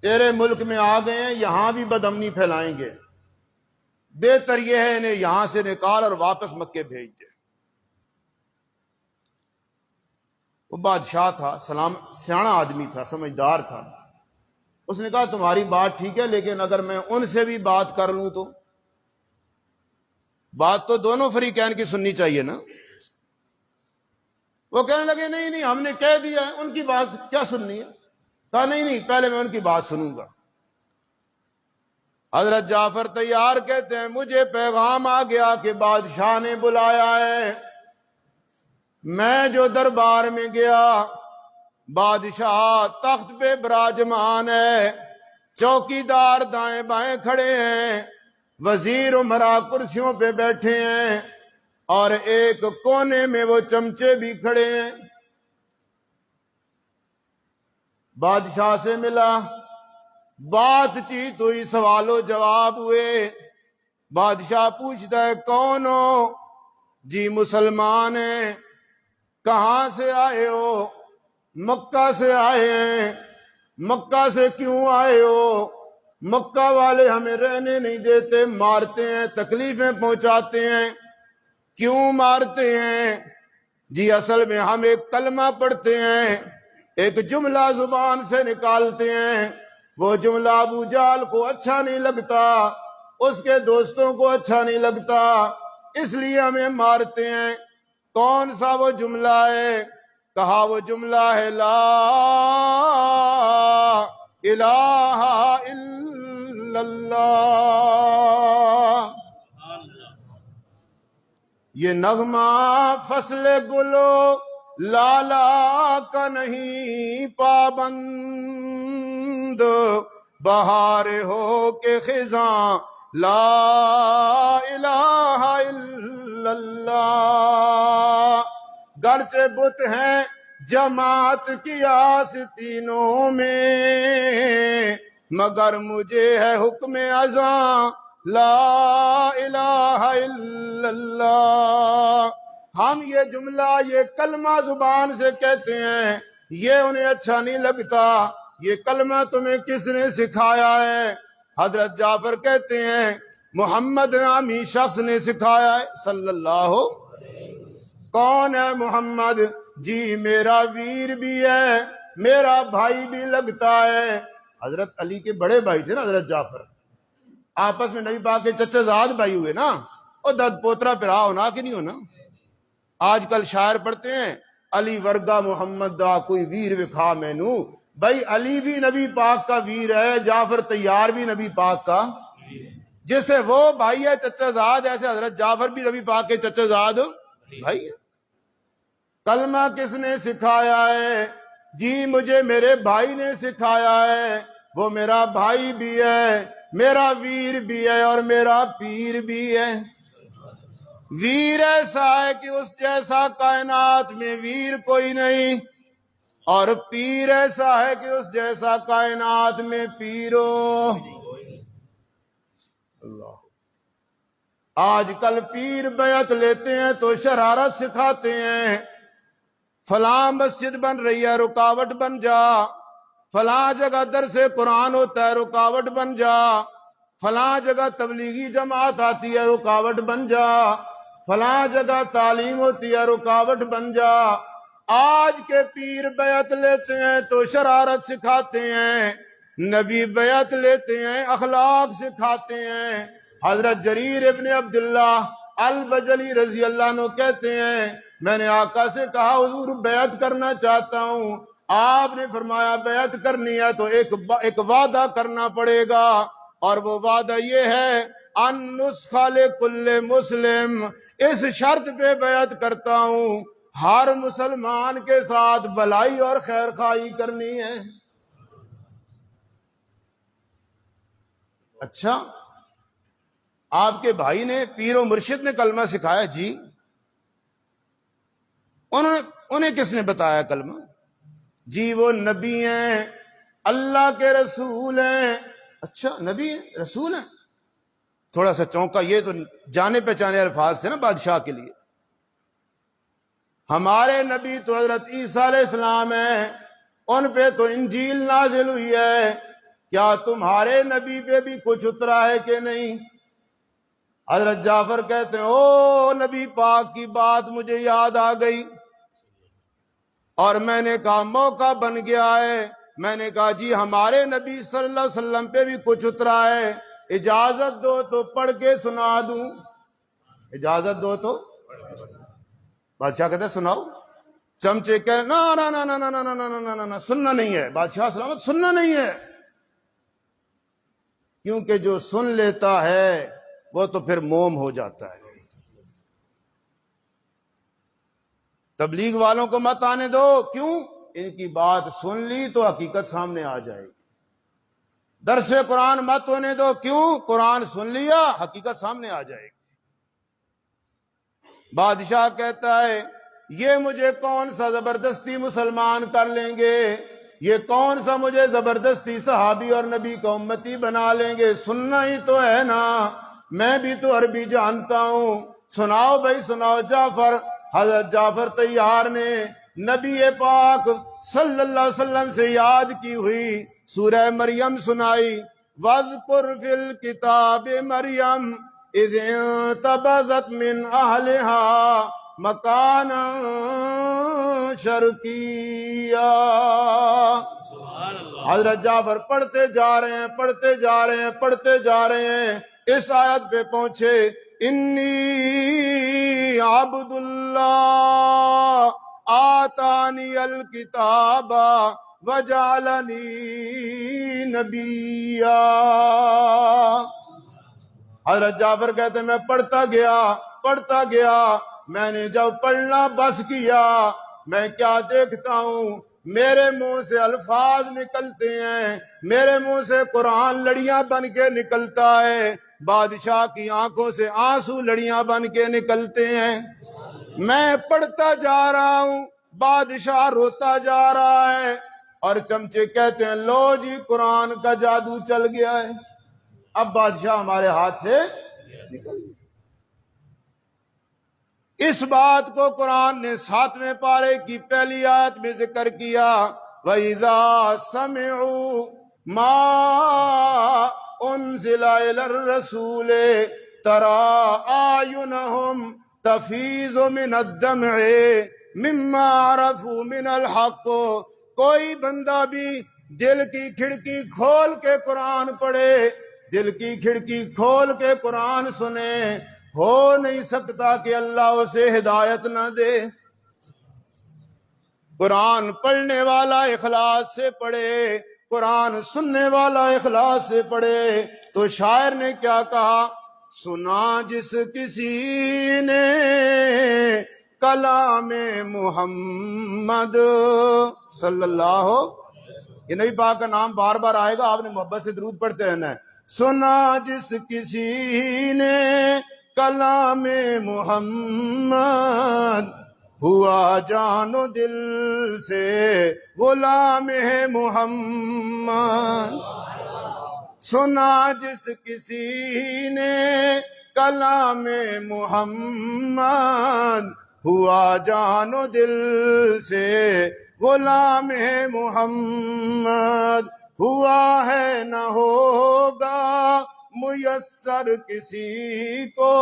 تیرے ملک میں آ گئے ہیں، یہاں بھی بد امنی پھیلائیں گے، بہتر یہ ہے انہیں یہاں سے نکال اور واپس مکے بھیج دے۔ وہ بادشاہ تھا، سیاںا آدمی تھا، سمجھدار تھا، اس نے کہا تمہاری بات ٹھیک ہے، لیکن اگر میں ان سے بھی بات کر لوں تو بات تو دونوں فریقین کی سننی چاہیے نا۔ وہ کہنے لگے نہیں ہم نے کہہ دیا ہے، ان کی بات کیا سننی ہے؟ کہا نہیں پہلے میں ان کی بات سنوں گا۔ حضرت جعفر طیار کہتے ہیں مجھے پیغام آ گیا کہ بادشاہ نے بلایا ہے۔ میں جو دربار میں گیا، بادشاہ تخت پہ براجمان ہے، چوکیدار دائیں بائیں کھڑے ہیں، وزیر عمرا کرسیوں پہ بیٹھے ہیں، اور ایک کونے میں وہ چمچے بھی کھڑے ہیں۔ بادشاہ سے ملا، بات چیت ہوئی، سوال و جواب ہوئے۔ بادشاہ پوچھتا ہے کون ہو؟ جی مسلمان ہیں۔ کہاں سے آئے ہو؟ مکہ سے آئے ہیں۔ مکہ سے کیوں آئے ہو؟ مکہ والے ہمیں رہنے نہیں دیتے، مارتے ہیں، تکلیفیں پہنچاتے ہیں۔ کیوں مارتے ہیں؟ جی اصل میں ہم ایک کلمہ پڑھتے ہیں، ایک جملہ زبان سے نکالتے ہیں، وہ جملہ ابو جہل کو اچھا نہیں لگتا، اس کے دوستوں کو اچھا نہیں لگتا، اس لیے ہمیں مارتے ہیں۔ کون سا وہ جملہ ہے؟ کہا وہ جملہ ہے لا الہ الا اللہ۔ یہ نغمہ فصل گلو لالا کا نہیں پابند، بہار ہو کے خزاں لا الہ الا اللہ۔ گرچہ بت ہیں جماعت کی آستینوں میں، مگر مجھے ہے حکم ازاں لا الہ الا اللہ۔ ہم یہ جملہ، یہ کلمہ زبان سے کہتے ہیں، یہ انہیں اچھا نہیں لگتا۔ یہ کلمہ تمہیں کس نے سکھایا ہے؟ حضرت جعفر کہتے ہیں محمد نامی شخص نے سکھایا ہے صلی اللہ۔ کون ہے محمد؟ جی میرا ویر بھی ہے، میرا بھائی بھی لگتا ہے۔ حضرت علی کے بڑے بھائی تھے نا حضرت جعفر، آپس میں نبی پاک کے چچا زاد بھائی ہوئے نا، اور دد پوترا پھرا ہونا کہ نہیں ہونا۔ آج کل شاعر پڑھتے ہیں علی ورگا محمد دا کوئی ویر وکھا مینو، بھائی علی بھی نبی پاک کا ویر ہے، جعفر طیار بھی نبی پاک کا، جیسے وہ بھائی ہے چچا زاد، ایسے حضرت جعفر بھی نبی پاک کے چچا زاد بھائی ہے۔ کلمہ کس نے سکھایا ہے؟ جی مجھے میرے بھائی نے سکھایا ہے، وہ میرا بھائی بھی ہے، میرا ویر بھی ہے، اور میرا پیر بھی ہے۔ ویر ایسا ہے کہ اس جیسا کائنات میں ویر کوئی نہیں، اور پیر ایسا ہے کہ اس جیسا کائنات میں پیرو اللہ۔ آج کل پیر بیعت لیتے ہیں تو شرارت سکھاتے ہیں، فلاں مسجد بن رہی ہے رکاوٹ بن جا، فلاں جگہ درس قرآن ہوتا ہے رکاوٹ بن جا، فلاں جگہ تبلیغی جماعت آتی ہے رکاوٹ بن جا، فلاں جگہ تعلیم ہوتی ہے رکاوٹ بن جا۔ آج کے پیر بیعت لیتے ہیں تو شرارت سکھاتے ہیں، نبی بیعت لیتے ہیں اخلاق سکھاتے ہیں۔ حضرت جریر ابن عبداللہ البجلی رضی اللہ عنہ کہتے ہیں میں نے آقا سے کہا حضور بیعت کرنا چاہتا ہوں، آپ نے فرمایا بیعت کرنی ہے تو ایک وعدہ کرنا پڑے گا، اور وہ وعدہ یہ ہے ان نسخہ لکل مسلم، اس شرط پہ بیعت کرتا ہوں ہر مسلمان کے ساتھ بھلائی اور خیر خواہی کرنی ہے۔ اچھا آپ کے بھائی نے پیر و مرشد نے کلمہ سکھایا؟ جی انہیں کس نے بتایا کلمہ؟ جی وہ نبی ہیں، اللہ کے رسول ہیں۔ اچھا نبی ہیں رسول ہیں، تھوڑا سا چونکا، یہ تو جانے پہچانے الفاظ تھے نا بادشاہ کے لیے۔ ہمارے نبی تو حضرت عیسیٰ علیہ السلام ہیں، ان پہ تو انجیل نازل ہوئی ہے، کیا تمہارے نبی پہ بھی کچھ اترا ہے کہ نہیں؟ حضرت جعفر کہتے ہیں او نبی پاک کی بات مجھے یاد آ گئی، اور میں نے کہا موقع بن گیا ہے، میں نے کہا جی ہمارے نبی صلی اللہ علیہ وسلم پہ بھی کچھ اترا ہے، اجازت دو تو پڑھ کے سنا دوں۔ اجازت دو تو بادشاہ کہتے ہیں سناؤ، چمچے کہ نا نا نا نا نا نا نا نا نا نا سننا نہیں ہے، بادشاہ سلامت سننا نہیں ہے، کیونکہ جو سن لیتا ہے وہ تو پھر موم ہو جاتا ہے۔ تبلیغ والوں کو مت آنے دو، کیوں؟ ان کی بات سن لی تو حقیقت سامنے آ جائے گی۔ درس قرآن مت ہونے دو، کیوں؟ قرآن سن لیا حقیقت سامنے آ جائے گی۔ بادشاہ کہتا ہے یہ مجھے کون سا زبردستی مسلمان کر لیں گے، یہ کون سا مجھے زبردستی صحابی اور نبی کا امتی بنا لیں گے، سننا ہی تو ہے نا، میں بھی تو عربی جانتا ہوں، سناؤ بھائی سناؤ۔ جعفر، حضرت جعفر طیار نے نبی پاک صلی اللہ علیہ وسلم سے یاد کی ہوئی سورہ مریم سنائی، وَاذْكُرْ فِي الْكِتَابِ مَرْيَمَ اِذْ انتبذت من اہلہا مکانا شرقیہ۔ حضرت جعفر پڑھتے جا رہے ہیں پڑھتے جا رہے ہیں پڑھتے جا رہے ہیں، اس آیت پہ پہنچے انی عبد اللہ آتانی الکتاب وجعلنی نبیا۔ حضرت جعفر کہتے ہیں میں پڑھتا گیا، میں نے جب پڑھنا بس کیا میں کیا دیکھتا ہوں، میرے منہ سے الفاظ نکلتے ہیں، میرے منہ سے قرآن لڑیاں بن کے نکلتا ہے، بادشاہ کی آنکھوں سے آنسو لڑیاں بن کے نکلتے ہیں۔ میں پڑھتا جا رہا ہوں، بادشاہ روتا جا رہا ہے، اور چمچے کہتے ہیں لو جی قرآن کا جادو چل گیا ہے، اب بادشاہ ہمارے ہاتھ سے نکل گیا۔ اس بات کو قرآن نے 7ویں پارے کی پہلی آیت میں ذکر کیا، وَإِذَا سَمِعُوا مَا أُنزِلَ إِلَى الرَّسُولِ تَرَىٰ أَعْيُنَهُمْ تَفِيضُ مِنَ الدَّمْعِ مِمَّا عَرَفُوا مِنَ الْحَقِّ۔ کوئی بندہ بھی دل کی کھڑکی کھول کے قرآن پڑھے، دل کی کھڑکی کھول کے قرآن سنے، ہو نہیں سکتا کہ اللہ اسے ہدایت نہ دے۔ قرآن پڑھنے والا اخلاص سے پڑھے، قرآن سننے والا اخلاص سے پڑھے۔ تو شاعر نے کیا کہا، سنا جس کسی نے کلام محمد صلی اللہ، یہ نبی پاک کا نام بار بار آئے گا، آپ نے محبت سے درود پڑھتے رہنا ہے۔ سنا جس کسی نے کلام محمد، ہوا جان و دل سے غلام ہے محمد۔ سنا جس کسی نے کلام محمد، ہوا جان و دل سے غلام ہے محمد۔ ہوا ہے نہ ہوگا میسر کسی کو،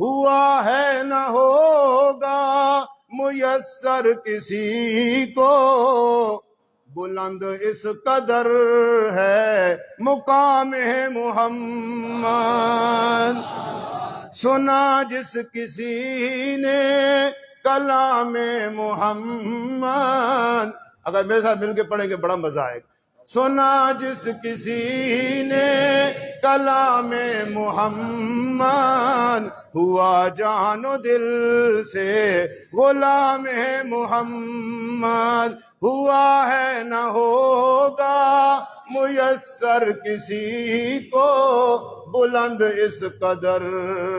ہوا ہے نہ ہوگا میسر کسی کو، بلند اس قدر ہے مقام ہے محمد۔ سنا جس کسی نے کلام محمد، اگر میرے ساتھ مل کے پڑھیں گے بڑا مزہ آئے گا۔ سنا جس کسی نے کلام محمد، ہوا جان و دل سے غلام ہے محمد۔ ہوا ہے نہ ہوگا میسر کسی کو، بلند اس قدر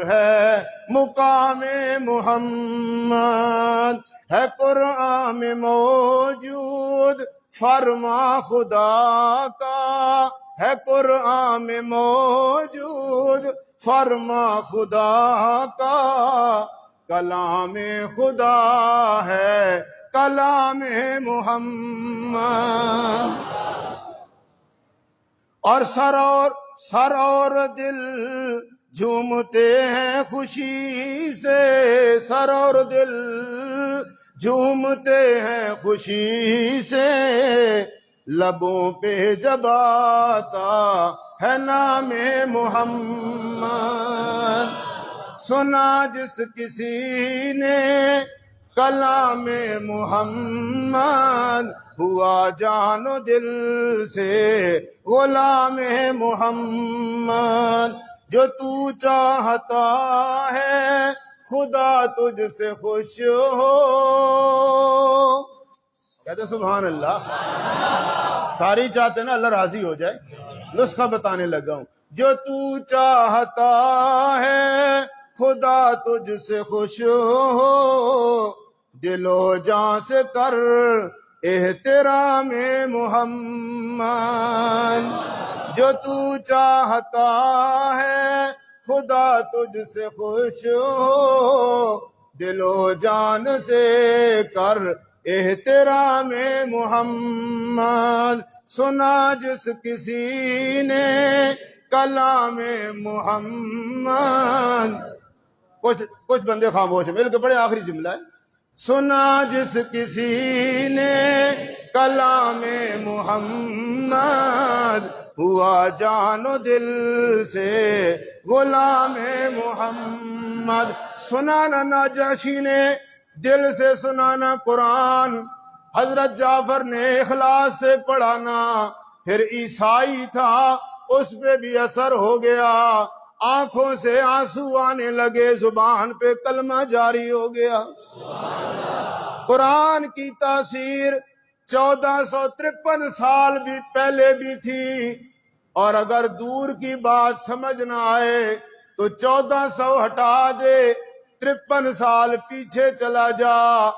ہے مقام محمد۔ ہے قرآن میں موجود فرما خدا کا، ہے قرآن میں موجود فرما خدا کا، کلام خدا ہے کلام محمد۔ اور سر اور دل جھومتے ہیں خوشی سے، سر اور دل جھومتے ہیں خوشی سے، لبوں پہ جب آتا ہے نام محمد۔ سنا جس کسی نے کلام محمد، ہوا جان و دل سے غلام محمد۔ جو تو چاہتا ہے خدا تجھ سے خوش ہو، کہتے سبحان اللہ، ساری چاہتے نا اللہ راضی ہو جائے، نسخہ بتانے لگا ہوں۔ جو تو چاہتا ہے خدا تجھ سے خوش ہو، دل و جان سے کر احترام محمد۔ جو تو چاہتا ہے خدا تجھ سے خوش ہو، دل و جان سے کر احترام محمد۔ سنا جس کسی نے کلام محمد، کچھ بندے خاموش ہیں، مل کے بڑے آخری جملہ ہے۔ سنا جس کسی نے کلام محمد، ہوا جان و دل سے غلام محمد۔ سنانا ناجاشی نے دل سے سنانا قرآن، حضرت جعفر نے اخلاص سے پڑھانا، پھر عیسائی تھا اس پہ بھی اثر ہو گیا، آنکھوں سے آنسو آنے لگے، زبان پہ کلمہ جاری ہو گیا۔ قرآن کی تاثیر 1453 سال بھی پہلے بھی تھی، اور اگر دور کی بات سمجھ نہ آئے تو 1400 ہٹا دے، 53 سال پیچھے چلا جا،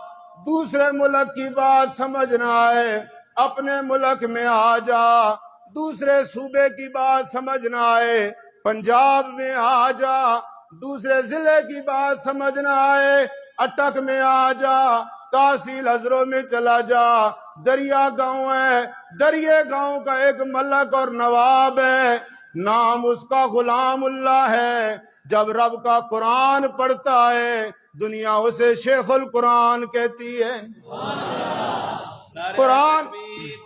دوسرے ملک کی بات سمجھ نہ آئے اپنے ملک میں آ جا، دوسرے صوبے کی بات سمجھ نہ آئے پنجاب میں آ جا، دوسرے ضلع کی بات سمجھ نہ آئے اٹک میں آ جا، تحصیل ہزروں میں چلا جا، دریا گاؤں ہے، دریے گاؤں کا ایک ملک اور نواب ہے، نام اس کا غلام اللہ ہے۔ جب رب کا قرآن پڑھتا ہے دنیا اسے شیخ القرآن کہتی ہے۔
نعرہ
قرآن
تکبیر۔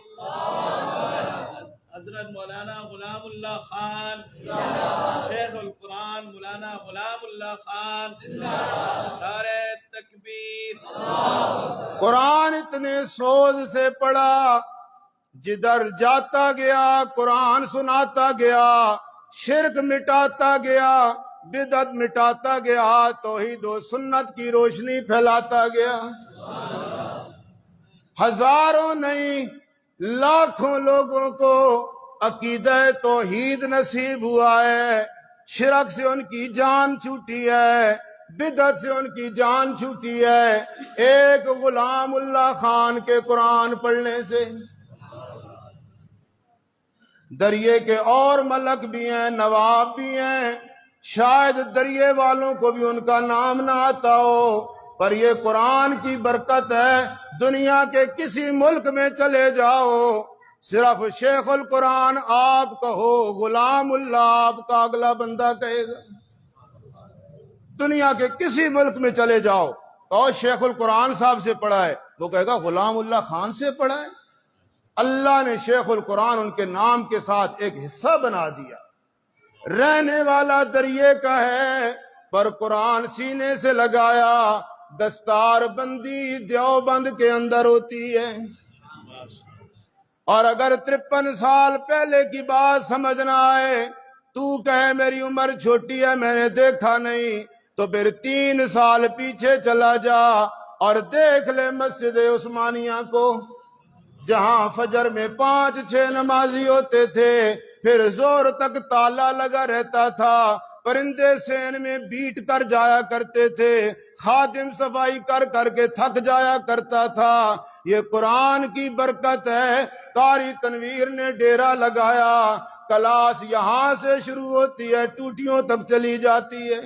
حضرت مولانا غلام اللہ خان شیخ القرآن مولانا غلام اللہ خان، نعرہ تکبیر۔
قرآن اتنے سوز سے پڑھا، جدھر جاتا گیا قرآن سناتا گیا، شرک مٹاتا گیا، بدعت مٹاتا گیا، توحید و سنت کی روشنی پھیلاتا گیا۔ ہزاروں نہیں لاکھوں لوگوں کو عقیدہ توحید نصیب ہوا ہے، شرک سے ان کی جان چھوٹی ہے، بدعت سے ان کی جان چھوٹی ہے، ایک غلام اللہ خان کے قرآن پڑھنے سے۔ دریے کے اور ملک بھی ہیں، نواب بھی ہیں، شاید دریے والوں کو بھی ان کا نام نہ آتا ہو، پر یہ قرآن کی برکت ہے۔ دنیا کے کسی ملک میں چلے جاؤ، صرف شیخ القرآن آپ کہو، غلام اللہ آپ کا اگلا بندہ کہے گا۔ دنیا کے کسی ملک میں چلے جاؤ اور شیخ القرآن صاحب سے پڑھا ہے، وہ کہے گا غلام اللہ خان سے پڑھا ہے۔ اللہ نے شیخ القرآن ان کے نام کے ساتھ ایک حصہ بنا دیا۔ رہنے والا دریے کا ہے پر قرآن سینے سے لگایا، دستار بندی دیوبند کے اندر ہوتی ہے۔ اور اگر 53 سال پہلے کی بات سمجھ نہ آئے، تو کہے میری عمر چھوٹی ہے میں نے دیکھا نہیں، تو پھر 3 سال پیچھے چلا جا اور دیکھ لے مسجد عثمانیہ کو، جہاں فجر میں 5-6 نمازی ہوتے تھے، پھر زور تک تالا لگا رہتا تھا، پرندے سین میں بیٹھ کر جایا کرتے تھے، خادم صفائی کر کر کے تھک جایا کرتا تھا۔ یہ قرآن کی برکت ہے۔ قاری تنویر نے ڈیرا لگایا، کلاس یہاں سے شروع ہوتی ہے ٹوٹیوں تک چلی جاتی ہے۔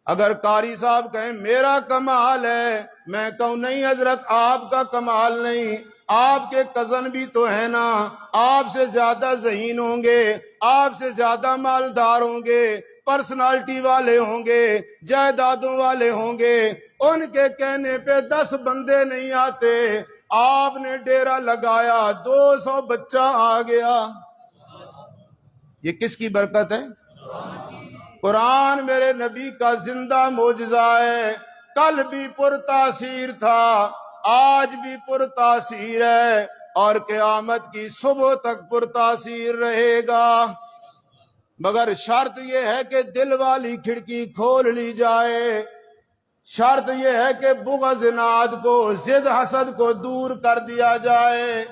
اگر قاری صاحب کہیں میرا کمال ہے، میں کہوں نہیں حضرت آپ کا کمال نہیں، آپ کے کزن بھی تو ہیں نا، آپ سے زیادہ ذہین ہوں گے، آپ سے زیادہ مالدار ہوں گے، پرسنالٹی والے ہوں گے، جائیدادوں والے ہوں گے، ان کے کہنے پہ 10 بندے نہیں آتے، آپ نے ڈیرا لگایا 200 بچہ آ گیا۔ یہ کس کی برکت ہے؟ قرآن میرے نبی کا زندہ معجزہ ہے، کل بھی پرتاثیر تھا، آج بھی پرتاثیر ہے، اور قیامت کی صبح تک پرتاثیر رہے گا۔ مگر شرط یہ ہے کہ دل والی کھڑکی کھول لی جائے، شرط یہ ہے کہ بغض اناد کو، ضد حسد کو دور کر دیا جائے۔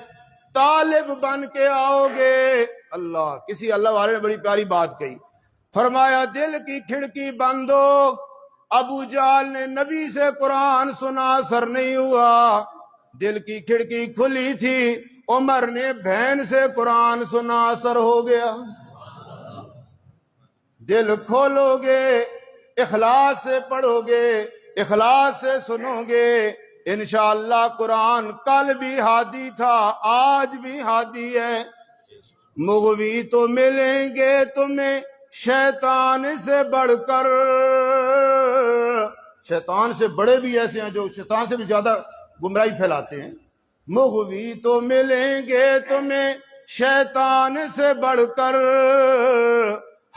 طالب بن کے آؤ گے، کسی اللہ والے نے بڑی پیاری بات کہی، فرمایا دل کی کھڑکی بند ہو۔ ابو جہل نے نبی سے قرآن سنا، اثر نہیں ہوا، دل کی کھڑکی کھلی تھی، عمر نے بہن سے قرآن سنا، اثر ہو گیا۔ دل کھولو گے، اخلاص سے پڑھو گے، اخلاص سے سنو گے، انشاءاللہ قرآن کل بھی ہادی تھا، آج بھی ہادی ہے۔ مغوی تو ملیں گے تمہیں شیطان سے بڑھ کر، شیطان سے بڑے بھی ایسے ہیں جو شیطان سے بھی زیادہ گمراہی پھیلاتے ہیں۔ مغوی تو ملیں گے تمہیں شیطان سے بڑھ کر،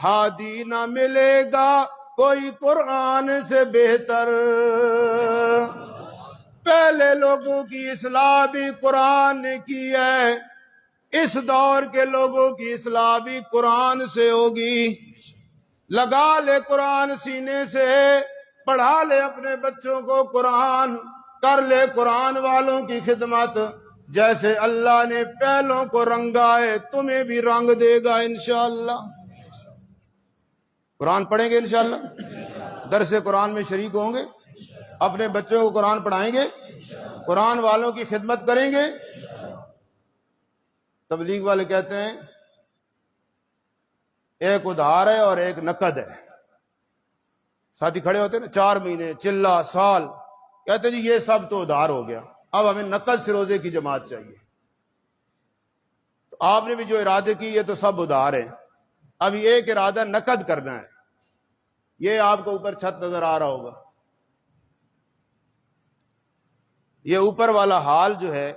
ہادی نہ ملے گا کوئی قرآن سے بہتر۔ پہلے لوگوں کی اصلاح بھی قرآن نے کی ہے، اس دور کے لوگوں کی اصلاح بھی قرآن سے ہوگی۔ لگا لے قرآن سینے سے، پڑھا لے اپنے بچوں کو قرآن، کر لے قرآن والوں کی خدمت، جیسے اللہ نے پہلوں کو رنگا ہے تمہیں بھی رنگ دے گا انشاءاللہ۔ قرآن پڑھیں گے انشاءاللہ، درس قرآن میں شریک ہوں گے، اپنے بچوں کو قرآن پڑھائیں گے، قرآن والوں کی خدمت کریں گے۔ تبلیغ والے کہتے ہیں ایک ادھار ہے اور ایک نقد ہے۔ ساتھی کھڑے ہوتے ہیں نا 4 مہینے، چلہ، سال، کہتے ہیں جی یہ سب تو ادھار ہو گیا، اب ہمیں نقد سے روزے کی جماعت چاہیے۔ تو آپ نے بھی جو ارادے کی یہ تو سب ادھار ہیں، اب ایک ارادہ نقد کرنا ہے۔ یہ آپ کو اوپر چھت نظر آ رہا ہوگا، یہ اوپر والا حال جو ہے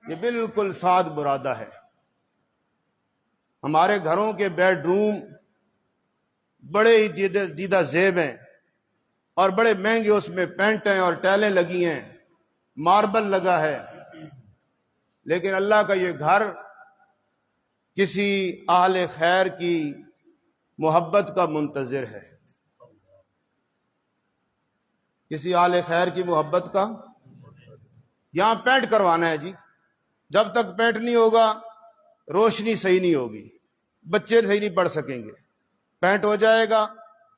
یہ بالکل ساد مرادہ ہے۔ ہمارے گھروں کے بیڈ روم بڑے ہی دیدہ زیب ہیں اور بڑے مہنگے اس میں پینٹ ہیں اور ٹائلیں لگی ہیں، ماربل لگا ہے، لیکن اللہ کا یہ گھر کسی اہل خیر کی محبت کا منتظر ہے، کسی اہل خیر کی محبت کا۔ یہاں پینٹ کروانا ہے جی، جب تک پینٹ نہیں ہوگا روشنی صحیح نہیں ہوگی، بچے صحیح نہیں پڑھ سکیں گے۔ پینٹ ہو جائے گا،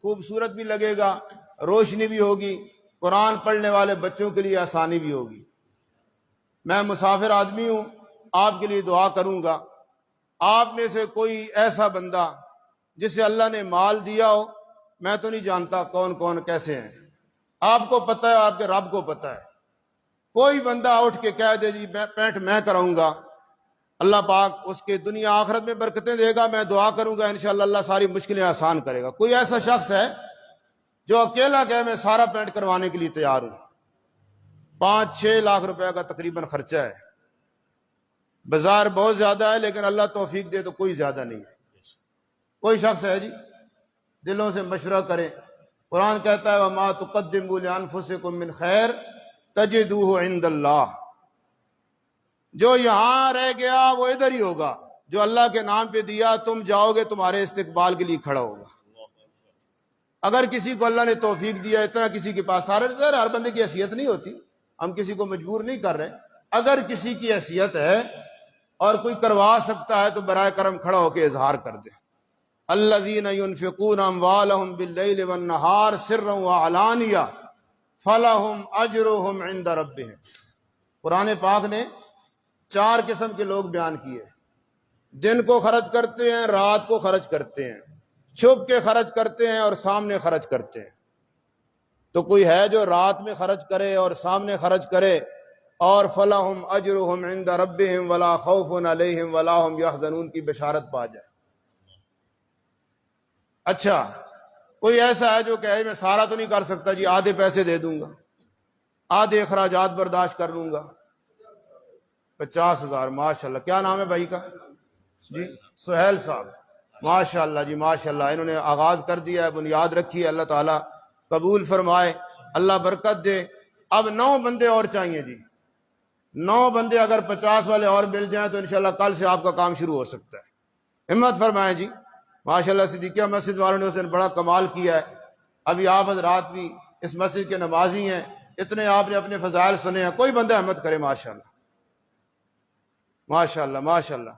خوبصورت بھی لگے گا، روشنی بھی ہوگی، قرآن پڑھنے والے بچوں کے لیے آسانی بھی ہوگی۔ میں مسافر آدمی ہوں، آپ کے لیے دعا کروں گا۔ آپ میں سے کوئی ایسا بندہ جسے اللہ نے مال دیا ہو، میں تو نہیں جانتا کون کون کیسے ہیں، آپ کو پتہ ہے، آپ کے رب کو پتہ ہے۔ کوئی بندہ اٹھ کے کہہ دے جی پینٹ میں کراؤں گا، اللہ پاک اس کے دنیا آخرت میں برکتیں دے گا، میں دعا کروں گا انشاءاللہ اللہ ساری مشکلیں آسان کرے گا۔ کوئی ایسا شخص ہے جو اکیلا کہے میں سارا پینٹ کروانے کے لیے تیار ہوں؟ 5-6 لاکھ روپے کا تقریباً خرچہ ہے، بازار بہت زیادہ ہے لیکن اللہ توفیق دے تو کوئی زیادہ نہیں ہے۔ کوئی شخص ہے جی؟ دلوں سے مشورہ کریں۔ قرآن کہتا ہے وَمَا تُقَدِّمُوا لِأَنفُسِكُم مِّن خَيْرٍ تَجِدُوهُ عِندَ اللَّهِ۔ جو یہاں رہ گیا وہ ادھر ہی ہوگا، جو اللہ کے نام پہ دیا تم جاؤ گے تمہارے استقبال کے لیے کھڑا ہوگا۔ اگر کسی کو اللہ نے توفیق دیا، اتنا کسی کے پاس، سارے ہر بندے کی حیثیت نہیں ہوتی، ہم کسی کو مجبور نہیں کر رہے، اگر کسی کی حیثیت ہے اور کوئی کروا سکتا ہے تو برائے کرم کھڑا ہو کے اظہار کر دے۔ الذین ينفقون اموالهم باللیل والنہار سرا وعلانیہ فلہم اجرہم عند ربہم۔ قرآن پاک نے 4 قسم کے لوگ بیان کیے، دن کو خرچ کرتے ہیں، رات کو خرچ کرتے ہیں، چھپ کے خرچ کرتے ہیں اور سامنے خرچ کرتے ہیں۔ تو کوئی ہے جو رات میں خرچ کرے اور سامنے خرچ کرے اور فلہم اجرہم عند ربہم ولا خوف علیہم ولا ہم یحزنون کی بشارت پا جائے۔ اچھا، کوئی ایسا ہے جو کہے میں سارا تو نہیں کر سکتا جی، آدھے پیسے دے دوں گا، آدھے اخراجات برداشت کر لوں گا۔ 50,000، ماشاءاللہ۔ کیا نام ہے بھائی کا؟ جی سہیل صاحب، ماشاءاللہ جی ماشاءاللہ، انہوں نے آغاز کر دیا ہے، بنیاد رکھی ہے، اللہ تعالیٰ قبول فرمائے، اللہ برکت دے۔ اب 9 بندے اور چاہیے جی، 9 بندے اگر 50 والے اور مل جائیں تو انشاءاللہ کل سے آپ کا کام شروع ہو سکتا ہے۔ ہمت فرمائیں جی، ماشاءاللہ صدیقیہ مسجد والوں نے اس نے بڑا کمال کیا ہے۔ ابھی آپ حضرات بھی اس مسجد کے نمازی ہیں، اتنے آپ نے اپنے فضائل سنے ہیں، کوئی بندہ ہمت کرے ماشاءاللہ ماشاءاللہ ماشاءاللہ۔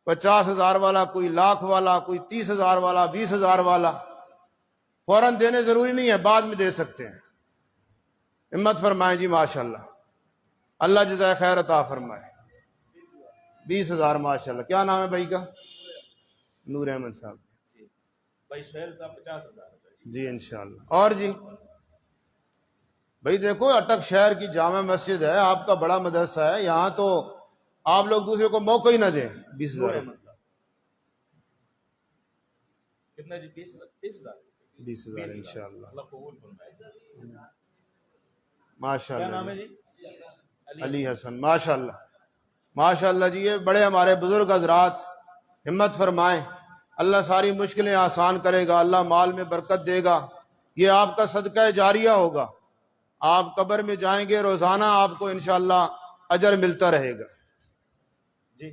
50,000 والا، کوئی لاکھ والا، کوئی 30,000 والا، 20,000 والا، فوراً دینے ضروری نہیں ہے، بعد میں دے سکتے ہیں۔ ہمت فرمائیں جی ماشاءاللہ، اللہ جزائے خیر عطا فرمائے۔ 20,000 ماشاءاللہ۔ کیا نام ہے بھائی کا؟ نور احمد صاحب۔
بھائی سہیل صاحب 50,000
جی انشاءاللہ۔ اور جی بھائی دیکھو، اٹک شہر کی جامع مسجد ہے، آپ کا بڑا مدرسہ ہے، یہاں تو آپ لوگ دوسرے کو موقع ہی نہ دیں۔ 20,000
کتنا جی؟ 30,000
20,000 انشاءاللہ۔
اللہ قبول فرمائے۔
ماشاءاللہ۔
کیا نام ہے جی؟
علی حسن، ماشاءاللہ ماشاءاللہ جی۔ یہ بڑے ہمارے بزرگ حضرات، ہمت فرمائیں، اللہ ساری مشکلیں آسان کرے گا، اللہ مال میں برکت دے گا، یہ آپ کا صدقہ جاریہ ہوگا، آپ قبر میں جائیں گے روزانہ آپ کو انشاءاللہ اجر ملتا رہے گا
جی۔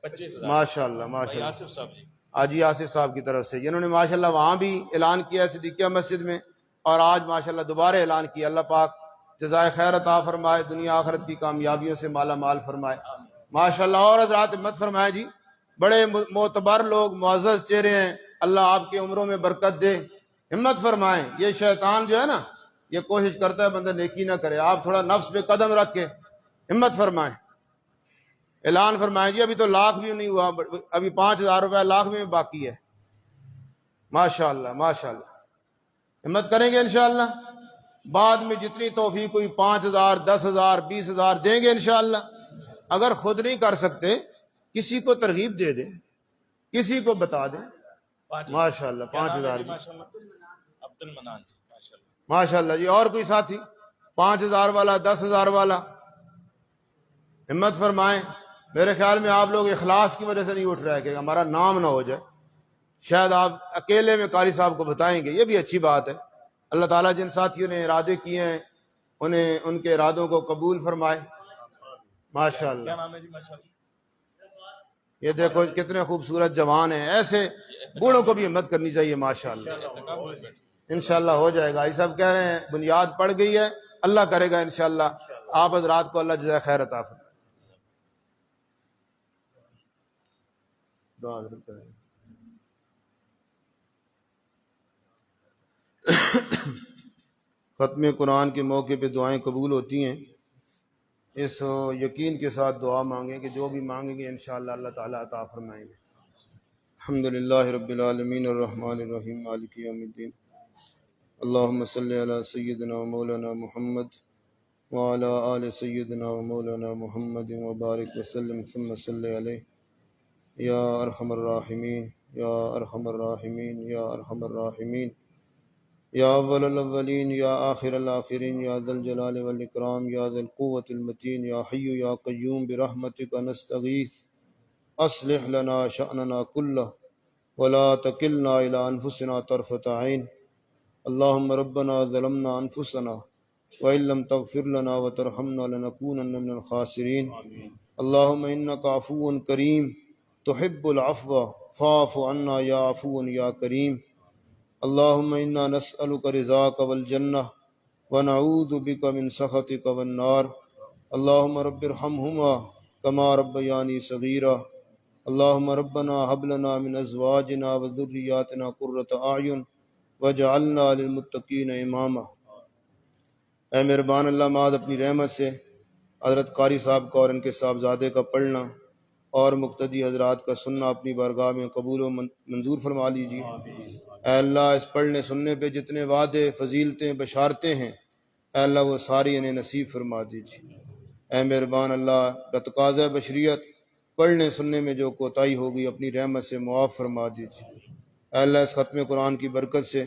25,000
ماشاءاللہ ماشاءاللہ۔
آصف صاحب جی،
حاجی آصف صاحب کی طرف سے، جنہوں نے ماشاءاللہ وہاں بھی اعلان کیا ہے صدیقیہ مسجد میں، اور آج ماشاءاللہ دوبارہ اعلان کیا۔ اللہ پاک جزائے خیر عطا فرمائے، دنیا آخرت کی کامیابیوں سے مالا مال فرمائے ماشاءاللہ۔ اور حضرات ہمت فرمائے جی، بڑے معتبر لوگ، معزز چہرے ہیں، اللہ آپ کی عمروں میں برکت دے۔ ہمت فرمائیں، یہ شیطان جو ہے نا، یہ کوشش کرتا ہے بندہ نیکی نہ کرے. آپ تھوڑا نفس پہ قدم رکھ کے ہمت فرمائیں, اعلان فرمائیں جی ابھی تو لاکھ بھی نہیں ہوا, ابھی 5,000 روپے لاکھ میں باقی ہے. ماشاء اللہ ماشاء اللہ, ہمت کریں گے انشاءاللہ. بعد میں جتنی توفیق ہوئی 5,000 10,000 20,000 دیں گے انشاءاللہ. اگر خود نہیں کر سکتے کسی کو ترغیب دے دیں, کسی کو بتا دیں. ماشاء اللہ 5,000
عبد المنان جی ماشاء اللہ.
ماشاء اللہ جی. اور کوئی ساتھی 5,000 والا 10,000 والا ہمت فرمائیں. میرے خیال میں آپ لوگ اخلاص کی وجہ سے نہیں اٹھ رہے کہ ہمارا نام نہ ہو جائے. شاید آپ اکیلے میں قاری صاحب کو بتائیں گے, یہ بھی اچھی بات ہے. اللہ تعالیٰ جن ساتھیوں نے ارادے کیے ہیں انہیں ان کے ارادوں کو قبول فرمائے. ماشاء اللہ.
کیا نام ہے جی ماشاء اللہ؟
یہ دیکھو کتنے خوبصورت جوان ہیں. ایسے بوڑھوں کو بھی ہمت کرنی چاہیے. ماشاء اللہ انشاءاللہ ہو جائے گا. یہ سب کہہ رہے ہیں بنیاد پڑ گئی ہے, اللہ کرے گا انشاءاللہ. آپ حضرات کو اللہ جزائے خیر عطا فرمائے. دعا ضرور کریں. ختم قرآن کے موقع پہ دعائیں قبول ہوتی ہیں. اس یقین کے ساتھ دعا مانگیں کہ جو بھی مانگیں گے انشاءاللہ اللہ تعالیٰ عطا فرمائیں گے. الحمدللہ رب العالمین الرحمن الرحیم مالک یوم الدین. اللہم صلی علی سیدنا و مولانا محمد وعلی آل سیدنا و مولانا محمد وبارک وسلم ثم صلی علیہ یا ارحم الراحمین یا ارحم الراحمین یا ارحم الراحمین یا اول الاولین یا آخر الاخرین یا ذا الجلال والاکرام یا ذا القوة المتین یا حی یا قیوم برحمتک نستغیث اصلح لنا شأننا کلہ ولا تکلنا الی انفسنا طرفۃ عین. اللہم ربنا ظلمنا انفسنا وإن لم تغفر لنا وترحمنا لنکونن من الخاسرین. اللہم انک عفو کریم تحب العفو فاعف عنا یا عفو یا کریم. اللہم انا نسألک رضاک والجنہ ونعوذ بک من سخطک والنار. اللہم رب ارحمہما کما ربیانی صغیرا. اللہم ربنا ہب لنا من ازواجنا وذریاتنا قرۃ اعین وجعلنا للمتقین اماما. اے مہربان اللہ ماد اپنی رحمت سے حضرت قاری صاحب کا اور ان کے صاحبزادے کا پڑھنا اور مقتدی حضرات کا سننا اپنی بارگاہ میں قبول و منظور فرما لیجیے. اے اللہ اس پڑھنے سننے پہ جتنے وعدے فضیلتیں بشارتیں ہیں اے اللہ وہ ساری انہیں نصیب فرما دیجیے. اے مہربان اللہ بتقاضۂ بشریت پڑھنے سننے میں جو کوتاہی ہوگی اپنی رحمت سے معاف فرما دیجیے. اے اللہ اس ختم قرآن کی برکت سے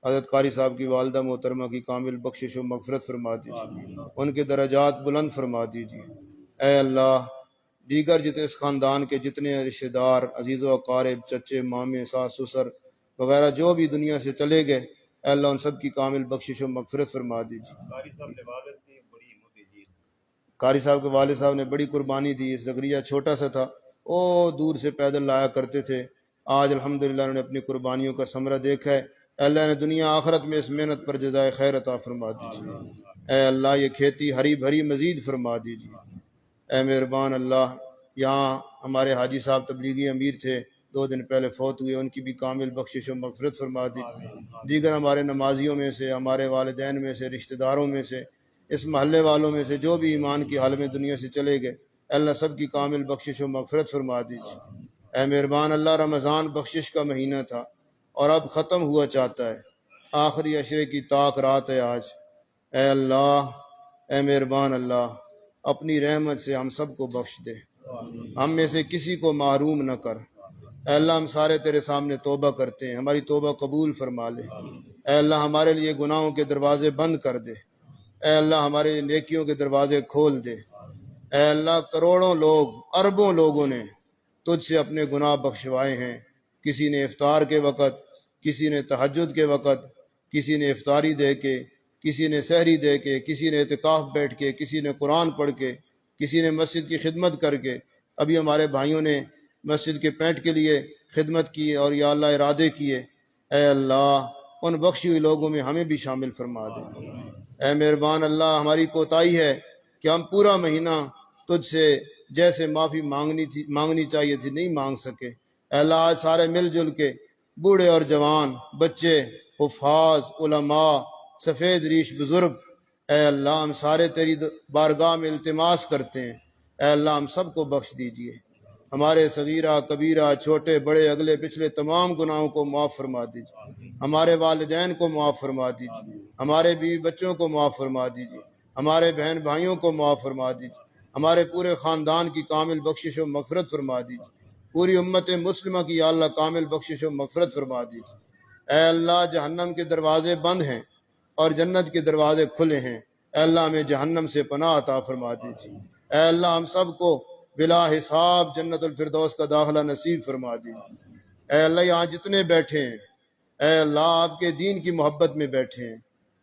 حضرت قاری صاحب کی والدہ محترمہ کی کامل بخشش و مغفرت فرما دیجیے, ان کے درجات بلند فرما دیجیے. اے اللہ دیگر جتنے اس خاندان کے جتنے رشتہ دار عزیز و اقارب چچے مامے ساس سسر وغیرہ جو بھی دنیا سے چلے گئے اے اللہ ان سب کی کامل بخشش و مغفرت فرما دیجیے. قاری صاحب کے والد صاحب نے بڑی قربانی دی. زکریا چھوٹا سا تھا, او دور سے پیدل لایا کرتے تھے. آج الحمدللہ انہوں نے اپنی قربانیوں کا ثمرہ دیکھا ہے. اے اللہ نے دنیا آخرت میں اس محنت پر جزائے خیر عطا فرما دیجیے. اے اللہ یہ کھیتی ہری بھری مزید فرما دیجیے. اے مہربان اللہ یہاں ہمارے حاجی صاحب تبلیغی امیر تھے, 2 دن پہلے فوت ہوئے, ان کی بھی کامل بخشش و مغفرت فرما دیجیے. دیگر ہمارے نمازیوں میں سے, ہمارے والدین میں سے, رشتہ داروں میں سے, اس محلے والوں میں سے جو بھی ایمان کی حال میں دنیا سے چلے گئے اللہ سب کی کامل بخشش و مغفرت فرما دیجیے. اے مہربان اللہ رمضان بخشش کا مہینہ تھا اور اب ختم ہوا چاہتا ہے, آخری عشرے کی طاق رات ہے آج. اے اللہ اے مہربان اللہ اپنی رحمت سے ہم سب کو بخش دے, ہم میں سے کسی کو محروم نہ کر. اے اللہ ہم سارے تیرے سامنے توبہ کرتے ہیں, ہماری توبہ قبول فرما لے. اے اللہ ہمارے لیے گناہوں کے دروازے بند کر دے. اے اللہ ہمارے لیے نیکیوں کے دروازے کھول دے. اے اللہ کروڑوں لوگ اربوں لوگوں نے تجھ سے اپنے گناہ بخشوائے ہیں. کسی نے افطار کے وقت, کسی نے تہجد کے وقت, کسی نے افطاری دے کے, کسی نے سحری دے کے, کسی نے اعتکاف بیٹھ کے, کسی نے قرآن پڑھ کے, کسی نے مسجد کی خدمت کر کے. ابھی ہمارے بھائیوں نے مسجد کے پینٹ کے لیے خدمت کی اور یا اللہ ارادے کیے. اے اللہ ان بخشی ہوئی لوگوں میں ہمیں بھی شامل فرما دے. اے مہربان اللہ ہماری کوتاہی ہے کہ ہم پورا مہینہ تجھ سے جیسے معافی مانگنی چاہیے تھی نہیں مانگ سکے. اے اللہ آج سارے مل جل کے بوڑھے اور جوان, بچے, حفاظ, علماء, سفید ریش بزرگ، اے اللہ ہم سارے تیری بارگاہ میں التماس کرتے ہیں، اے اللہ ہم سب کو بخش دیجئے، ہمارے صغیرہ کبیرہ چھوٹے بڑے اگلے پچھلے تمام گناہوں کو معاف فرما دیجئے، ہمارے والدین کو معاف فرما دیجئے، ہمارے بیوی بچوں کو معاف فرما دیجئے، ہمارے بہن بھائیوں کو معاف فرما دیجئے، ہمارے پورے خاندان کی کامل بخشش و مغفرت فرما دیجئے، پوری امت مسلمہ کی یا اللہ کامل بخشش و مغفرت فرما دیجئے۔ اے اللہ جہنم کے دروازے بند ہیں اور جنت کے دروازے کھلے ہیں، اے اللہ ہمیں جہنم سے پناہ عطا فرما دیجئے، اے اللہ ہم سب کو بلا حساب جنت الفردوس کا داخلہ نصیب فرما دیجئے۔ اے اللہ یہاں جتنے بیٹھے ہیں، اے اللہ آپ کے دین کی محبت میں بیٹھے ہیں،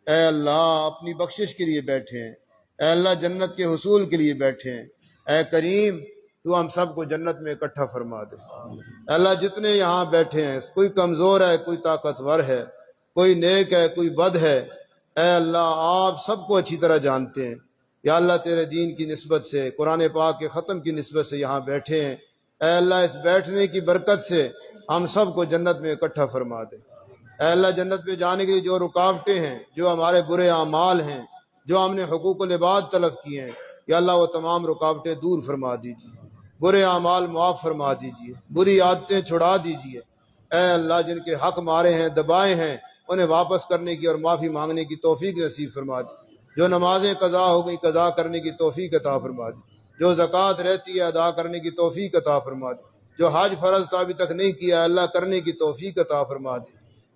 اے اللہ اپنی بخشش کے لیے بیٹھے ہیں، اے اللہ جنت کے حصول کے لیے بیٹھے ہیں، اے کریم تو ہم سب کو جنت میں اکٹھا فرما دے۔ اے اللہ جتنے یہاں بیٹھے ہیں، کوئی کمزور ہے، کوئی طاقتور ہے، کوئی نیک ہے، کوئی بد ہے، اے اللہ آپ سب کو اچھی طرح جانتے ہیں، یا اللہ تیرے دین کی نسبت سے، قرآن پاک کے ختم کی نسبت سے یہاں بیٹھے ہیں، اے اللہ اس بیٹھنے کی برکت سے ہم سب کو جنت میں اکٹھا فرما دے۔ اے اللہ جنت میں جانے کے لیے جو رکاوٹیں ہیں، جو ہمارے برے اعمال ہیں، جو ہم نے حقوق العباد طلب کیے ہیں، یا اللہ وہ تمام رکاوٹیں دور فرما دیجیے، برے اعمال معاف فرما دیجیے، بری عادتیں چھڑا دیجیے۔ اے اللہ جن کے حق مارے ہیں، دبائے ہیں، انہیں واپس کرنے کی اور معافی مانگنے کی توفیق نصیب فرما دی۔ جو نمازیں قضا ہو گئی قضا کرنے کی توفیق عطا فرما دی، جو زکوٰۃ رہتی ہے ادا کرنے کی توفیق عطا فرما دی، جو حج فرض تھا ابھی تک نہیں کیا اللہ کرنے کی توفیق عطا فرما دی۔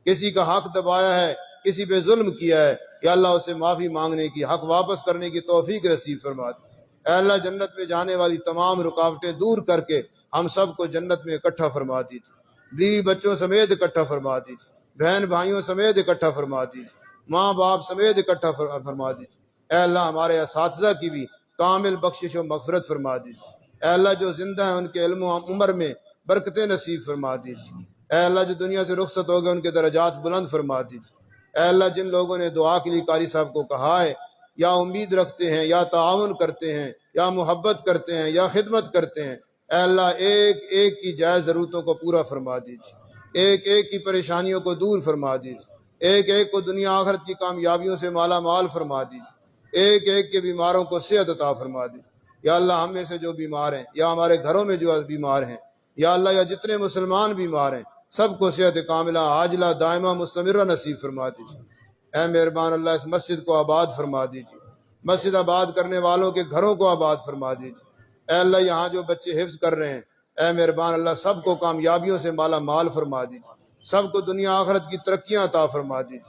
کسی کا حق دبایا ہے، کسی پہ ظلم کیا ہے، یا اللہ اسے معافی مانگنے کی، حق واپس کرنے کی توفیق نصیب فرما دی۔ اے اللہ جنت میں جانے والی تمام رکاوٹیں دور کر کے ہم سب کو جنت میں اکٹھا فرما دیجیے، بیوی بچوں سمیت اکٹھا فرما دیجیے، بہن بھائیوں سمیت اکٹھا فرما دیجیے، ماں باپ سمیت اکٹھا فرما دیجیے۔ اے اللہ ہمارے اساتذہ کی بھی کامل بخشش و مغفرت فرما دیجیے۔ اے اللہ جو زندہ ہیں ان کے علم و عمر میں برکتیں نصیب فرما دیجیے۔ اے اللہ جو دنیا سے رخصت ہو گئے ان کے درجات بلند فرما دیجیے۔ اے اللہ جن لوگوں نے دعا کے لیے قاری صاحب کو کہا ہے، یا امید رکھتے ہیں، یا تعاون کرتے ہیں، یا محبت کرتے ہیں، یا خدمت کرتے ہیں، اے اللہ ایک ایک کی جائز ضرورتوں کو پورا فرما دیجیے، ایک ایک کی پریشانیوں کو دور فرما دیجیے، ایک ایک کو دنیا آخرت کی کامیابیوں سے مالا مال فرما دیجیے، ایک ایک کے بیماروں کو صحت عطا فرما دیجیے۔ یا اللہ ہم میں سے جو بیمار ہیں، یا ہمارے گھروں میں جو بیمار ہیں، یا اللہ یا جتنے مسلمان بیمار ہیں، سب کو صحت کاملہ عاجلہ دائمہ مستمرہ نصیب فرما دیجیے۔ اے مہربان اللہ اس مسجد کو آباد فرما دیجیے، مسجد آباد کرنے والوں کے گھروں کو آباد فرما دیجیے۔ اے اللہ یہاں جو بچے حفظ کر رہے ہیں، اے مہربان اللہ سب کو کامیابیوں سے مالا مال فرما دیجیے، سب کو دنیا آخرت کی ترقیاں عطا فرما دیجیے۔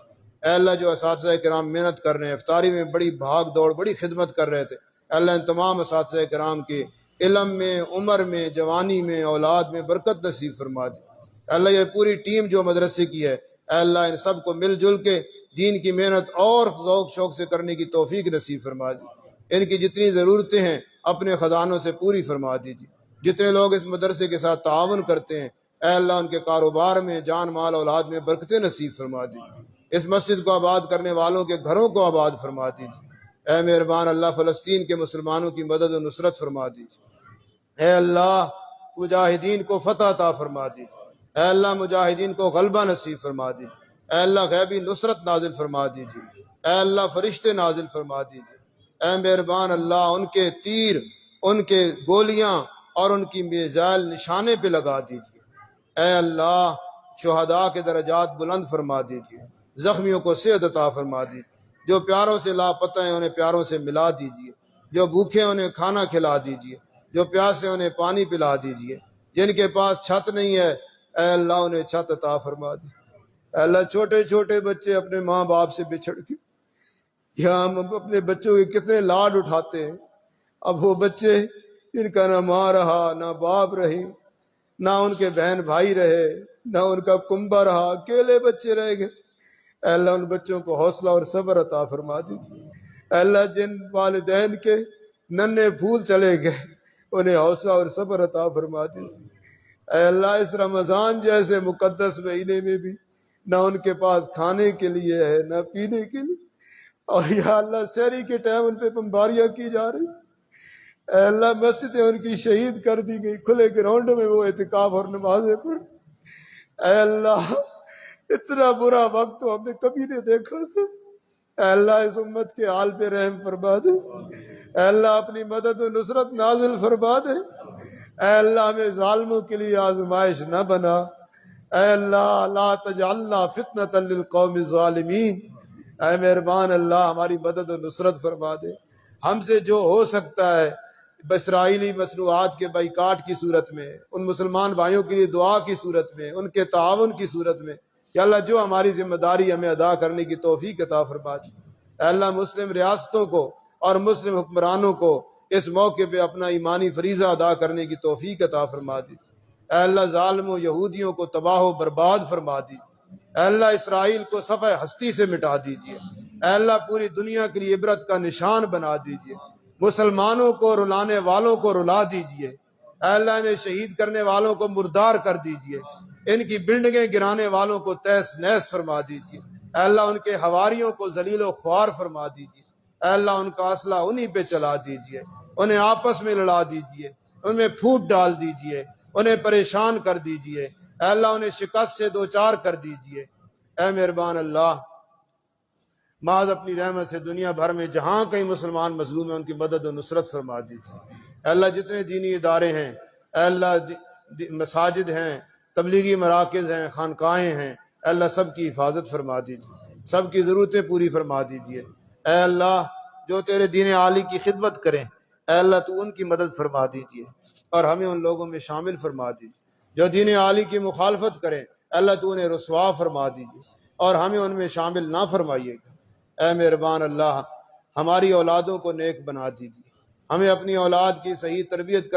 اے اللہ جو اساتذہ کرام محنت کر رہے ہیں، افطاری میں بڑی بھاگ دوڑ بڑی خدمت کر رہے تھے، اے اللہ ان تمام اساتذہ کرام کے علم میں، عمر میں، جوانی میں، اولاد میں برکت نصیب فرما دی۔ اے اللہ یہ پوری ٹیم جو مدرسے کی ہے، اے اللہ ان سب کو مل جل کے دین کی محنت اور ذوق شوق سے کرنے کی توفیق نصیب فرما دی۔ ان کی جتنی ضرورتیں ہیں اپنے خزانوں سے پوری فرما دیجیے۔ جتنے لوگ اس مدرسے کے ساتھ تعاون کرتے ہیں، اے اللہ ان کے کاروبار میں، جان مال اولاد میں برکتیں نصیب فرما دیجیے۔ اس مسجد کو آباد کرنے والوں کے گھروں کو آباد فرما دیجیے۔ اے مہربان اللہ فلسطین کے مسلمانوں کی مدد و نصرت فرما دیجیے۔ اے اللہ مجاہدین کو فتح عطا فرما دیجیے۔ اے اللہ مجاہدین کو غلبہ نصیب فرما دیجیے۔ اے اللہ غیبی نصرت نازل فرما دیجیے۔ اے اللہ فرشتے نازل فرما دیجیے۔ اے مہربان اللہ ان کے تیر، ان کے گولیاں اور ان کی میزائل نشانے پہ لگا دیجیے۔ اے اللہ شہداء کے درجات بلند فرما دیجیے، زخمیوں کو صحت عطا فرما دیجیے، جو پیاروں سے لاپتہ ہیں انہیں پیاروں سے ملا دیجیے، جو بھوکے ہیں انہیں کھانا کھلا دیجیے، جو پیاسے ہیں انہیں پانی پلا دیجیے، جن کے پاس چھت نہیں ہے اے اللہ انہیں چھت عطا فرما دیجیے۔ اے اللہ چھوٹے چھوٹے بچے اپنے ماں باپ سے بچھڑ کے، یا ہم اپنے بچوں کے کتنے لاڈ اٹھاتے ہیں، اب وہ بچے جن کا نہ ماں رہا نہ باپ رہی، نہ ان کے بہن بھائی رہے، نہ ان کا کنبا رہا، اکیلے بچے رہ گئے، اے اللہ ان بچوں کو حوصلہ اور صبر عطا فرما دیجیے۔ اے اللہ جن والدین کے ننھے پھول چلے گئے انہیں حوصلہ اور صبر عطا فرما دیجیے۔ اے اللہ اس رمضان جیسے مقدس مہینے میں بھی نہ ان کے پاس کھانے کے لیے ہے نہ پینے کے لیے، اور یا اللہ سحری کے ٹائم ان پہ بمباریاں کی جا رہی، اے اللہ مسجدیں ان کی شہید کر دی گئی، کھلے گراؤنڈ میں وہ اعتکاف اور نمازیں پڑھ، اے اللہ اتنا برا وقت تو ہم نے کبھی نہیں دیکھا تھا۔ اے اللہ اس امت کے حال پہ رحم فرما دے، اے اللہ اپنی مدد و نصرت نازل فرما دے، اے اللہ ہمیں ظالموں کے لیے آزمائش نہ بنا، اے اللہ لا تجعلنا فتنة للقوم الظالمین، اے مہربان اللہ ہماری مدد و نصرت فرما دے۔ ہم سے جو ہو سکتا ہے اسرائیلی مصنوعات کے بائیکاٹ کی صورت میں، ان مسلمان بھائیوں کے لیے دعا کی صورت میں، ان کے تعاون کی صورت میں، یا اللہ جو ہماری ذمہ داری ہمیں ادا کرنے کی توفیق عطا فرما دی۔ اے اللہ مسلم ریاستوں کو اور مسلم حکمرانوں کو اس موقع پہ اپنا ایمانی فریضہ ادا کرنے کی توفیق عطا فرما دی۔ اے اللہ ظالموں یہودیوں کو تباہ و برباد فرما دی۔ اے اللہ اسرائیل کو صفحہ ہستی سے مٹا دیجیے۔ اے اللہ پوری دنیا کے لیے عبرت کا نشان بنا دیجیے۔ مسلمانوں کو رلانے والوں کو رلا دیجیے۔ اے اللہ انہیں شہید کرنے والوں کو مردار کر دیجیے۔ ان کی بلڈنگیں گرانے والوں کو تہس نہس فرما دیجیے۔ اے اللہ ان کے حواریوں کو ذلیل و خوار فرما دیجیے۔ اے اللہ ان کا اسلحہ انہی پہ چلا دیجیے، انہیں آپس میں لڑا دیجیے، ان میں پھوٹ ڈال دیجیے، انہیں پریشان کر دیجیے۔ اے اللہ انہیں شکست سے دوچار کر دیجیے۔ اے مہربان اللہ محض اپنی رحمت سے دنیا بھر میں جہاں کہیں مسلمان مظلوم ہیں ان کی مدد و نصرت فرما دیجیے۔ اے اللہ جتنے دینی ادارے ہیں، اے اللہ مساجد ہیں، تبلیغی مراکز ہیں، خانقاہیں ہیں، اے اللہ سب کی حفاظت فرما دیجیے، سب کی ضرورتیں پوری فرما دیجیے۔ اے اللہ جو تیرے دین عالی کی خدمت کریں، اے اللہ تو ان کی مدد فرما دیجیے اور ہمیں ان لوگوں میں شامل فرما دیجیے۔ جو دین عالی کی مخالفت کریں، اے اللہ تو انہیں رسوا فرما دیجیے اور ہمیں ان میں شامل نہ فرمائیے گا۔ اے مہربان اللہ ہماری اولادوں کو نیک بنا دیجیے، ہمیں اپنی اولاد کی صحیح تربیت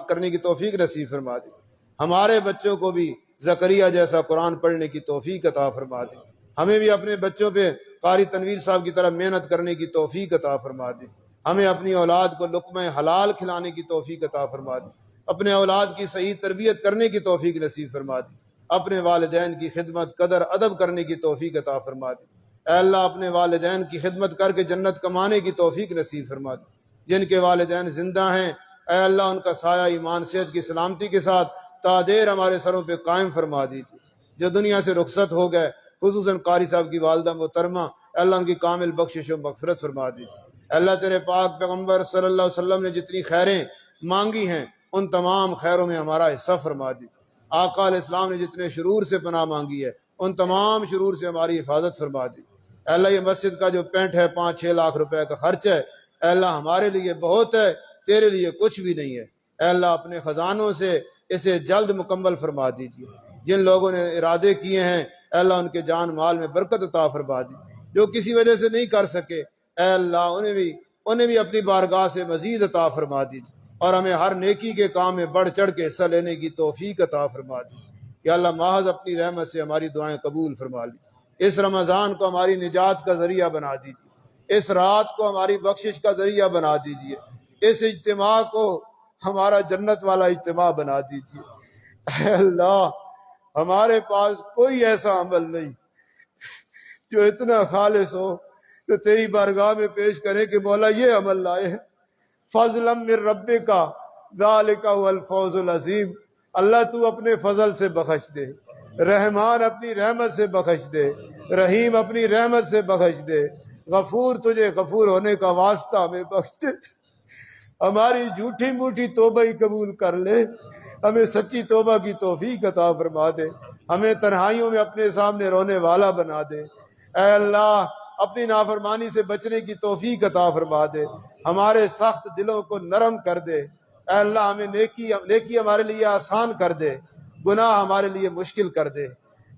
کرنے کی توفیق نصیب فرما دی۔ ہمارے بچوں کو بھی زکریا جیسا قرآن پڑھنے کی توفیق عطا فرما دی۔ ہمیں بھی اپنے بچوں پہ قاری تنویر صاحب کی طرح محنت کرنے کی توفیق عطا فرما دی۔ ہمیں اپنی اولاد کو لقمہ حلال کھلانے کی توفیق عطا فرما دی۔ اپنے اولاد کی صحیح تربیت کرنے کی توفیق نصیب فرما دی۔ اپنے والدین کی خدمت قدر ادب کرنے کی توفیق عطا فرما دی۔ اے اللہ اپنے والدین کی خدمت کر کے جنت کمانے کی توفیق نصیب فرما دی۔ جن کے والدین زندہ ہیں اے اللہ ان کا سایہ ایمان صحت کی سلامتی کے ساتھ تا دیر ہمارے سروں پہ قائم فرما دیجیے۔ جو دنیا سے رخصت ہو گئے خصوصاً قاری صاحب کی والدہ محترمہ، اے اللہ ان کی کامل بخشش و مغفرت فرما دیجیے۔ اے اللہ تیرے پاک پیغمبر صلی اللہ علیہ وسلم نے جتنی خیریں مانگی ہیں ان تمام خیروں میں ہمارا حصہ فرما دیجیے۔ آقا علیہ السلام نے جتنے شرور سے پناہ مانگی ہے ان تمام شرور سے ہماری حفاظت فرما دیجیے۔ اے اللہ یہ مسجد کا جو پینٹ ہے 5-6 لاکھ روپے کا خرچ ہے، اے اللہ ہمارے لیے بہت ہے، تیرے لیے کچھ بھی نہیں ہے۔ اے اللہ اپنے خزانوں سے اسے جلد مکمل فرما دیجیے۔ جن لوگوں نے ارادے کیے ہیں اے اللہ ان کے جان مال میں برکت عطا فرما دی۔ جو کسی وجہ سے نہیں کر سکے اے اللہ انہیں بھی اپنی بارگاہ سے مزید عطا فرما دیجیے اور ہمیں ہر نیکی کے کام میں بڑھ چڑھ کے حصہ لینے کی توفیق عطا فرما دیجیے۔ یا اللہ محض اپنی رحمت سے ہماری دعائیں قبول فرما لی۔ اس رمضان کو ہماری نجات کا ذریعہ بنا دیجیے، اس رات کو ہماری بخشش کا ذریعہ بنا دیجیے، اس اجتماع کو ہمارا جنت والا اجتماع بنا دیجیے۔ اے اللہ ہمارے پاس کوئی ایسا عمل نہیں جو اتنا خالص ہو تو تیری بارگاہ میں پیش کرے کہ مولا یہ عمل لائے ہیں۔ فضلا من ربک ذالک هو الفوز العظیم۔ اللہ تو اپنے فضل سے بخش دے، رحمان اپنی رحمت سے بخش دے، رحیم اپنی رحمت سے بخش دے، غفور تجھے غفور ہونے کا واسطہ ہمیں بخش دے۔ ہماری جھوٹی موٹی توبہ ہی قبول کر لے، ہمیں سچی توبہ کی توفیق عطا فرما دے، ہمیں تنہائیوں میں اپنے سامنے رونے والا بنا دے۔ اے اللہ اپنی نافرمانی سے بچنے کی توفیق عطا فرما دے، ہمارے سخت دلوں کو نرم کر دے۔ اے اللہ ہمیں نیکی ہمارے لیے آسان کر دے، گناہ ہمارے لیے مشکل کر دے۔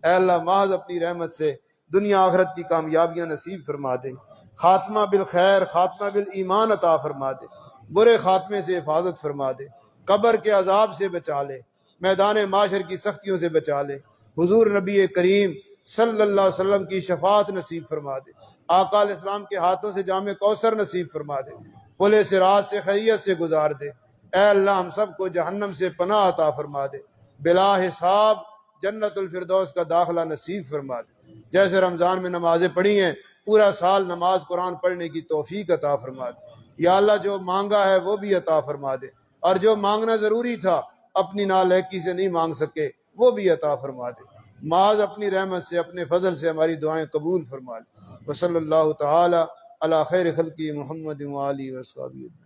اے اللہ محض اپنی رحمت سے دنیا آخرت کی کامیابیاں نصیب فرما دے، خاتمہ بالخیر خاتمہ بالایمان عطا فرما دے، برے خاتمے سے حفاظت فرما دے، قبر کے عذاب سے بچا لے، میدان معاشر کی سختیوں سے بچا لے، حضور نبی کریم صلی اللہ علیہ وسلم کی شفاعت نصیب فرما دے، آقا علیہ السلام کے ہاتھوں سے جام کوثر نصیب فرما دے، پل صراط سے خیریت سے گزار دے۔ اے اللہ ہم سب کو جہنم سے پناہ عطا فرما دے، بلا حساب جنت الفردوس کا داخلہ نصیب فرما دے۔ جیسے رمضان میں نمازیں پڑھی ہیں پورا سال نماز قرآن پڑھنے کی توفیق عطا فرما دے۔ یا اللہ جو مانگا ہے وہ بھی عطا فرما دے، اور جو مانگنا ضروری تھا اپنی نالائقی سے نہیں مانگ سکے وہ بھی عطا فرما دے۔ محض اپنی رحمت سے اپنے فضل سے ہماری دعائیں قبول فرما لے۔ وصلی اللہ تعالی علی خیر خلقی محمد وآلہ وصحبہ.